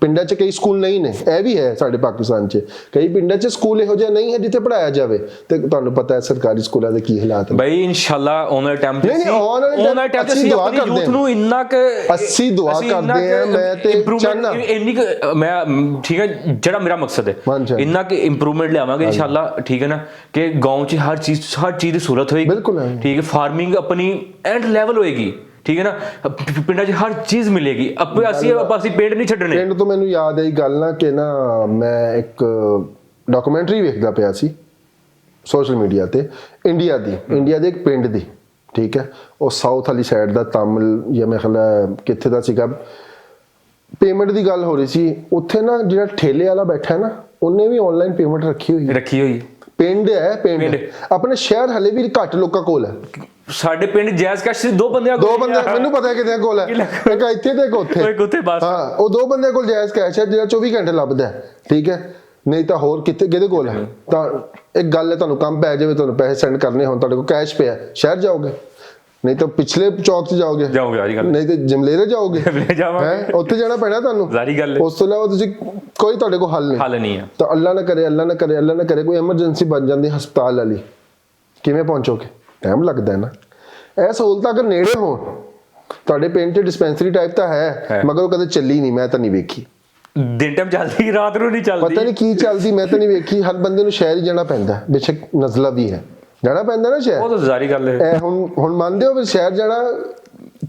ਪਿੰਡਾਂ 'ਚ ਕਈ ਸਕੂਲ ਨਹੀਂ ਨੇ, ਇਹ ਵੀ ਹੈ ਸਾਡੇ ਪਾਕਿਸਤਾਨ 'ਚ, ਕਈ ਪਿੰਡਾਂ 'ਚ ਸਕੂਲ ਇਹੋ ਜਿਹਾ ਨਹੀਂ ਹੈ ਜਿੱਥੇ ਪੜਾਇਆ ਜਾਵੇ, ਤੇ ਤੁਹਾਨੂੰ ਪਤਾ ਹੈ ਸਰਕਾਰੀ ਸਕੂਲਾਂ ਦੇ ਕੀ ਹਾਲਾਤ ਨੇ। ਬਈ ਇਨਸ਼ਾਅੱਲਾ ਆਉਣ ਵਾਲੇ ਟਾਈਮ ਤੇ ਅਸੀਂ ਦੁਆ ਕਰਦੇ ਹਾਂ, ਨੂੰ ਇੰਨਾ ਕਿ ਅਸੀਂ ਦੁਆ ਕਰਦੇ ਹਾਂ, ਮੈਂ ਤੇ ਚਾਹਨਾ ਇੰਨੀ ਮੈਂ ਠੀਕ ਹੈ, ਜਿਹੜਾ ਮੇਰਾ ਮਕਸਦ ਹੈ ਇੰਨਾ ਕਿ ਇੰਪਰੂਵਮੈਂਟ ਲਿਆਵਾਂਗੇ ਇਨਸ਼ਾਅੱਲਾ, ਠੀਕ ਹੈ ਨਾ, ਕਿ ਗਾਉਂ 'ਚ ਹਰ ਚੀਜ਼ ਦੀ ਸਹੂਲਤ ਹੋਏਗੀ, ਬਿਲਕੁਲ ਠੀਕ ਹੈ, ਫਾਰਮਿੰਗ ਆਪਣੀ ਐਂਡ ਲੈਵਲ ਹੋਏਗੀ, ਠੀਕ ਹੈ ਨਾ, ਪਿੰਡਾਂ 'ਚ ਹਰ ਚੀਜ਼ ਮਿਲੇਗੀ, ਅਸੀਂ ਪਿੰਡ ਨਹੀਂ ਛੱਡਣੇ। ਪਿੰਡ ਤੋਂ ਮੈਨੂੰ ਯਾਦ ਆਈ ਗੱਲ ਨਾ ਕਿ ਨਾ ਮੈਂ ਇੱਕ ਡਾਕੂਮੈਂਟਰੀ ਵੇਖਦਾ ਪਿਆ ਸੀ ਸੋਸ਼ਲ ਮੀਡੀਆ ਤੇ, ਇੰਡੀਆ ਦੇ ਇੱਕ ਪਿੰਡ ਦੀ, ਠੀਕ ਹੈ, ਉਹ ਸਾਊਥ ਵਾਲੀ ਸਾਈਡ ਦਾ, ਤਾਮਿਲ ਜਾਂ ਮੈਂ ਖਿਆਲ ਕਿੱਥੇ ਦਾ ਸੀਗਾ, ਪੇਮੈਂਟ ਦੀ ਗੱਲ ਹੋ ਰਹੀ ਸੀ ਉੱਥੇ ਨਾ, ਜਿਹੜਾ ਠੇਲੇ ਵਾਲਾ ਬੈਠਾ ਨਾ ਉਹਨੇ ਵੀ ਆਨਲਾਈਨ ਪੇਮੈਂਟ ਰੱਖੀ ਹੋਈ। ਪਿੰਡ ਹੈ, ਪਿੰਡ ਆਪਣੇ ਸ਼ਹਿਰ ਹਲੇ ਵੀ ਘੱਟ ਲੋਕਾਂ ਕੋਲ ਹੈ। ਸਾਡੇ ਪਿੰਡ ਜੈਜ਼ ਕੈਸ਼ ਦੋ ਬੰਦੇ ਮੈਨੂੰ ਪਤਾ ਹੈ ਕਿਤੇ ਕੋਲ ਹੈ, ਇੱਕ ਇੱਥੇ ਤੇ ਇੱਕ ਉੱਥੇ, ਹਾਂ, ਉਹ ਦੋ ਬੰਦੇ ਕੋਲ ਜੈਜ਼ ਕੈਸ਼ ਹੈ ਜਿਹੜਾ 24 ਘੰਟੇ ਲੱਭਦਾ, ਠੀਕ ਹੈ, ਨਹੀਂ ਤਾਂ ਹੋਰ ਕਿਹਦੇ ਕੋਲ ਹੈ? ਤਾਂ ਇੱਕ ਗੱਲ ਹੈ, ਤੁਹਾਨੂੰ ਕੰਮ ਪੈ ਜਾਵੇ, ਤੁਹਾਨੂੰ ਪੈਸੇ ਸੈਂਡ ਕਰਨੇ ਹੋਣ, ਤੁਹਾਡੇ ਕੋਲ ਕੈਸ਼ ਪਿਆ, ਸ਼ਹਿਰ ਜਾਓਗੇ, ਨਹੀਂ ਤਾਂ ਪਿਛਲੇ ਚੌਕ 'ਚ ਜਾਓਗੇ, ਨਹੀਂ ਤਾਂ ਜਮਲੇਰੇ ਜਾਓਗੇ, ਉੱਥੇ ਜਾਣਾ ਪੈਣਾ ਤੁਹਾਨੂੰ, ਉਸ ਤੋਂ ਇਲਾਵਾ ਤੁਸੀਂ ਕੋਈ ਤੁਹਾਡੇ ਕੋਲ ਹੱਲ ਨਹੀਂ ਹੈ। ਤਾਂ ਅੱਲਾ ਨਾ ਕਰੇ ਕੋਈ ਐਮਰਜੈਂਸੀ ਬਣ ਜਾਂਦੀ ਹਸਪਤਾਲ ਵਾਲੀ, ਕਿਵੇਂ ਪਹੁੰਚੋਗੇ? ਟਾਈਮ ਲੱਗਦਾ ਹੈ ਨਾ। ਇਹ ਸਹੂਲਤਾਂ ਅਗਰ ਨੇੜੇ ਹੋਣ, ਤੁਹਾਡੇ ਪਿੰਡ 'ਚ ਡਿਸਪੈਂਸਰੀ ਟਾਈਪ ਤਾਂ ਹੈ, ਮਗਰ ਉਹ ਕਦੇ ਚੱਲੀ ਨਹੀਂ, ਮੈਂ ਤਾਂ ਨਹੀਂ ਵੇਖੀ, ਦਿਨ ਟਾਈਮ ਚੱਲਦੀ, ਰਾਤ ਨੂੰ ਨਹੀਂ ਚੱਲਦੀ, ਪਤਾ ਨਹੀਂ ਕੀ ਚੱਲਦੀ, ਮੈਂ ਤਾਂ ਨਹੀਂ ਵੇਖੀ। ਹਰ ਬੰਦੇ ਨੂੰ ਸ਼ਹਿਰ ਹੀ ਜਾਣਾ ਪੈਂਦਾ, ਬੇਸ਼ੱਕ ਨਜ਼ਲਾ ਵੀ ਹੈ, ਜਾਣਾ ਪੈਂਦਾ ਨਾ ਸ਼ਹਿਰ, ਉਹ ਤਾਂ ਜ਼ਾਰੀ ਗੱਲ ਹੈ। ਇਹ ਹੁਣ ਮੰਨਦੇ ਹੋ ਵੀ ਸ਼ਹਿਰ ਜਾਣਾ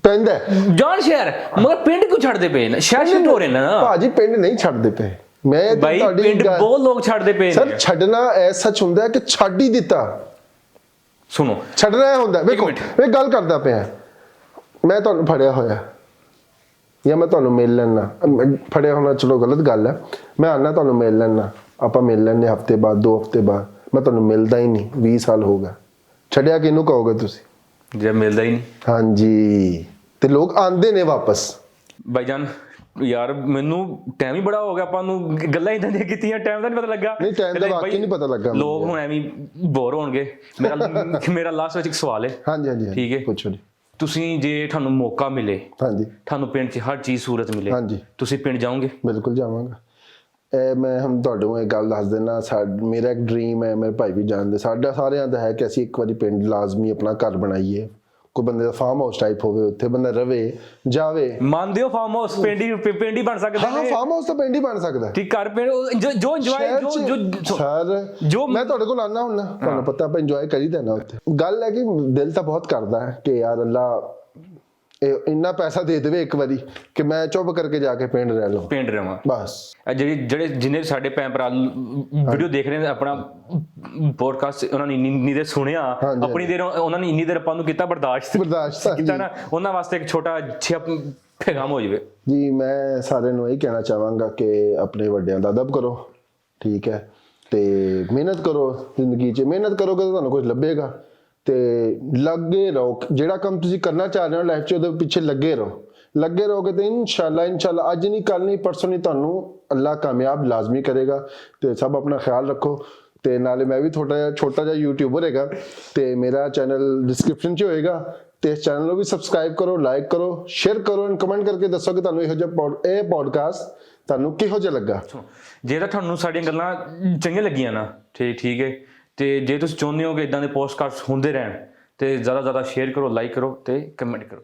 ਪੈਂਦਾ, ਜਾਣ ਸ਼ਹਿਰ, ਮਗਰ ਪਿੰਡ ਕਿਉਂ ਛੱਡਦੇ ਪਏ ਨੇ? ਸ਼ਹਿਰ ਸ਼ਿਫਟ ਹੋ ਰਹੇ ਨੇ ਨਾ ਭਾਜੀ, ਪਿੰਡ ਨਹੀਂ ਛੱਡਦੇ ਪਏ। ਮੈਂ ਤੁਹਾਡੀ ਪਿੰਡ ਬਹੁਤ ਲੋਕ ਛੱਡਦੇ ਪਏ ਨੇ ਸਰ। ਛੱਡਣਾ ਐ ਸੱਚ ਹੁੰਦਾ ਕਿ ਛੱਡ ਹੀ ਦਿੱਤਾ। ਸੁਣੋ, ਛੱਡਣਾ ਇਹ ਹੁੰਦਾ, ਵੇਖੋ ਮੈਂ ਗੱਲ ਕਰਦਾ ਪਿਆ, ਮੈਂ ਤੁਹਾਨੂੰ ਫੜਿਆ ਹੋਇਆ ਜਾਂ ਮੈਂ ਤੁਹਾਨੂੰ ਮਿਲ ਲੈਣਾ, ਫੜਿਆ ਹੋਣਾ ਚਲੋ ਗਲਤ ਗੱਲ ਹੈ, ਮੈਂ ਆਣਾ ਤੁਹਾਨੂੰ ਮਿਲ ਲੈਣਾ, ਆਪਾਂ ਮਿਲ ਲੈਣੇ ਹਫਤੇ ਬਾਅਦ, 2 ਹਫ਼ਤੇ ਬਾਅਦ, ਮੈਂ ਤੁਹਾਨੂੰ ਮਿਲਦਾ ਹੀ ਨਹੀਂ, 20 ਸਾਲ ਹੋ ਗਏ, ਛੱਡਿਆ ਕਿਹਨੂੰ ਕਹੋਗੇ ਤੁਸੀਂ ਜੇ ਮਿਲਦਾ ਹੀ ਨਹੀਂ? ਹਾਂਜੀ, ਤੇ ਲੋਕ ਆਂਦੇ ਨੇ ਵਾਪਸ। ਭਾਈਜਾਨ ਯਾਰ ਮੈਨੂੰ ਟਾਈਮ ਹੀ ਬੜਾ ਹੋ ਗਿਆ, ਆਪਾਂ ਨੂੰ ਗੱਲਾਂ ਇਦਾਂ ਦੀਆਂ ਕੀਤੀਆਂ, ਟਾਈਮ ਦਾ ਨਹੀਂ ਪਤਾ ਲੱਗਾ। ਨਹੀਂ, ਟਾਈਮ ਦਾ ਵਾਕਈ ਨਹੀਂ ਪਤਾ ਲੱਗਾ। ਲੋਕ ਹੁਣ ਐਵੇਂ ਬੋਰ ਹੋਣਗੇ। ਮੇਰਾ ਲਾਸਟ ਵਿੱਚ ਇੱਕ ਸਵਾਲ ਹੈ। ਹਾਂਜੀ, ਠੀਕ ਹੈ, ਪੁੱਛੋ ਜੀ। ਤੁਸੀਂ ਜੇ ਤੁਹਾਨੂੰ ਮੌਕਾ ਮਿਲੇ, ਹਾਂਜੀ, ਤੁਹਾਨੂੰ ਪਿੰਡ 'ਚ ਹਰ ਚੀਜ਼ ਸਹੂਲਤ ਮਿਲੇ, ਹਾਂਜੀ, ਤੁਸੀਂ ਪਿੰਡ ਜਾਓਗੇ? ਬਿਲਕੁਲ ਜਾਵਾਂਗਾ। ਮੈਂ ਹੁਣ ਤੁਹਾਨੂੰ ਇਹ ਗੱਲ ਦੱਸ ਦੇਣਾ, ਮੇਰਾ ਇੱਕ ਡ੍ਰੀਮ ਹੈ, ਮੇਰੇ ਭਾਈ ਵੀ ਜਾਣਦੇ, ਸਾਡਾ ਸਾਰਿਆਂ ਦਾ ਹੈ ਕਿ ਅਸੀਂ ਇੱਕ ਵਾਰੀ ਪਿੰਡ ਲਾਜ਼ਮੀ ਆਪਣਾ ਘਰ ਬਣਾਈਏ, ਕੋਈ ਬੰਦੇ ਦਾ ਫਾਰਮ ਹਾਊਸ ਟਾਈਪ ਹੋਵੇ, ਉੱਥੇ ਬੰਦਾ ਰਵੇ ਜਾਵੇ। ਮੰਨਦੇ ਹੋ ਫਾਰਮ ਹਾਊਸ ਪਿੰਡ ਹੀ ਬਣ ਸਕਦਾ? ਹਾਂ, ਫਾਰਮ ਹਾਊਸ ਤਾਂ ਪਿੰਡ ਹੀ ਬਣ ਸਕਦਾ। ਠੀਕ, ਘਰ ਪਿੰਡ ਜੋ ਇੰਜੋਏ ਸਰ, ਜੋ ਮੈਂ ਤੁਹਾਡੇ ਕੋਲ ਆਉਣਾ ਹੁੰਦਾ, ਤੁਹਾਨੂੰ ਪਤਾ ਆਪਾਂ ਇੰਜੋਏ ਕਰੀਦਾ ਨਾ ਉੱਥੇ। ਗੱਲ ਹੈ ਕਿ ਦਿਲ ਤਾਂ ਬਹੁਤ ਕਰਦਾ ਹੈ ਕਿ ਯਾਰ ਅੱਲਾ ਇੰਨਾ ਪੈਸਾ ਦੇ ਦੇਵੇ ਇੱਕ ਵਾਰੀ ਕਿ ਮੈਂ ਚੁੱਪ ਕਰਕੇ ਜਾ ਕੇ ਪਿੰਡ ਰਹਿ ਲਵਾਂ, ਪਿੰਡ ਰਵਾਂ ਬਸ। ਜਿੰਨੇ ਸਾਡੇ ਭੈਣ ਭਰਾ ਵੀਡੀਓ ਦੇਖ ਰਹੇ ਨੇ ਆਪਣਾ ਪੋਡਕਾਸਟ, ਉਹਨਾਂ ਨੇ ਇੰਨੀ ਦੇਰ ਸੁਣਿਆ, ਆਪਣੀ ਦੇਰ ਉਹਨਾਂ ਨੇ ਇੰਨੀ ਦੇਰ ਆਪਾਂ ਨੂੰ ਕੀਤਾ ਬਰਦਾਸ਼ਤ ਕੀਤਾ ਨਾ, ਉਹਨਾਂ ਵਾਸਤੇ ਇੱਕ ਛੋਟਾ ਜਿਹਾ ਪੈਗਾਮ ਹੋ ਜਾਵੇ ਜੀ। ਮੈਂ ਸਾਰਿਆਂ ਨੂੰ ਇਹ ਕਹਿਣਾ ਚਾਹਾਂਗਾ ਕਿ ਆਪਣੇ ਵੱਡਿਆਂ ਦਾ ਅਦਬ ਕਰੋ, ਠੀਕ ਹੈ, ਤੇ ਮਿਹਨਤ ਕਰੋ, ਜ਼ਿੰਦਗੀ 'ਚ ਮਿਹਨਤ ਕਰੋਗੇ ਤਾਂ ਤੁਹਾਨੂੰ ਕੁਝ ਲੱਭੇਗਾ, ਤੇ ਲੱਗੇ ਰਹੋ। ਜਿਹੜਾ ਕੰਮ ਤੁਸੀਂ ਕਰਨਾ ਚਾਹ ਰਹੇ ਹੋ ਲਾਈਫ 'ਚ, ਉਹਦੇ ਪਿੱਛੇ ਲੱਗੇ ਰਹੋਗੇ ਤੇ ਇਨਸ਼ਾਅੱਲਾ ਅੱਜ ਨਹੀਂ ਕੱਲ ਨਹੀਂ ਪਰਸੋਂ ਨਹੀਂ ਤੁਹਾਨੂੰ ਅੱਲਾ ਕਾਮਯਾਬ ਲਾਜ਼ਮੀ ਕਰੇਗਾ। ਤੇ ਸਭ ਆਪਣਾ ਖਿਆਲ ਰੱਖੋ। ਤੇ ਨਾਲੇ ਮੈਂ ਵੀ ਛੋਟਾ ਜਿਹਾ ਯੂਟਿਊਬਰ ਹੈਗਾ, ਤੇ ਮੇਰਾ ਚੈਨਲ ਡਿਸਕ੍ਰਿਪਸ਼ਨ 'ਚ ਹੋਏਗਾ, ਤੇ ਇਸ ਚੈਨਲ ਨੂੰ ਵੀ ਸਬਸਕ੍ਰਾਈਬ ਕਰੋ, ਲਾਈਕ ਕਰੋ, ਸ਼ੇਅਰ ਕਰੋ, ਐਂਡ ਕਮੈਂਟ ਕਰਕੇ ਦੱਸੋ ਕਿ ਤੁਹਾਨੂੰ ਇਹੋ ਜਿਹਾ ਇਹ ਪੋਡਕਾਸਟ ਤੁਹਾਨੂੰ ਕਿਹੋ ਜਿਹਾ ਲੱਗਾ। ਜੇ ਤਾਂ ਤੁਹਾਨੂੰ ਸਾਡੀਆਂ ਗੱਲਾਂ ਚੰਗੀਆਂ ਲੱਗੀਆਂ ਨਾ, ਠੀਕ ਹੈ, ਤੇ ਜੇ ਤੁਸੀਂ ਚਾਹੁੰਦੇ ਹੋ ਕਿ ਇਦਾਂ ਦੇ ਪੋਡਕਾਸਟ ਹੁੰਦੇ ਰਹਿਣ, ਤੇ ਜ਼ਿਆਦਾ ਸ਼ੇਅਰ ਕਰੋ, ਲਾਈਕ ਕਰੋ ਤੇ ਕਮੈਂਟ ਕਰੋ।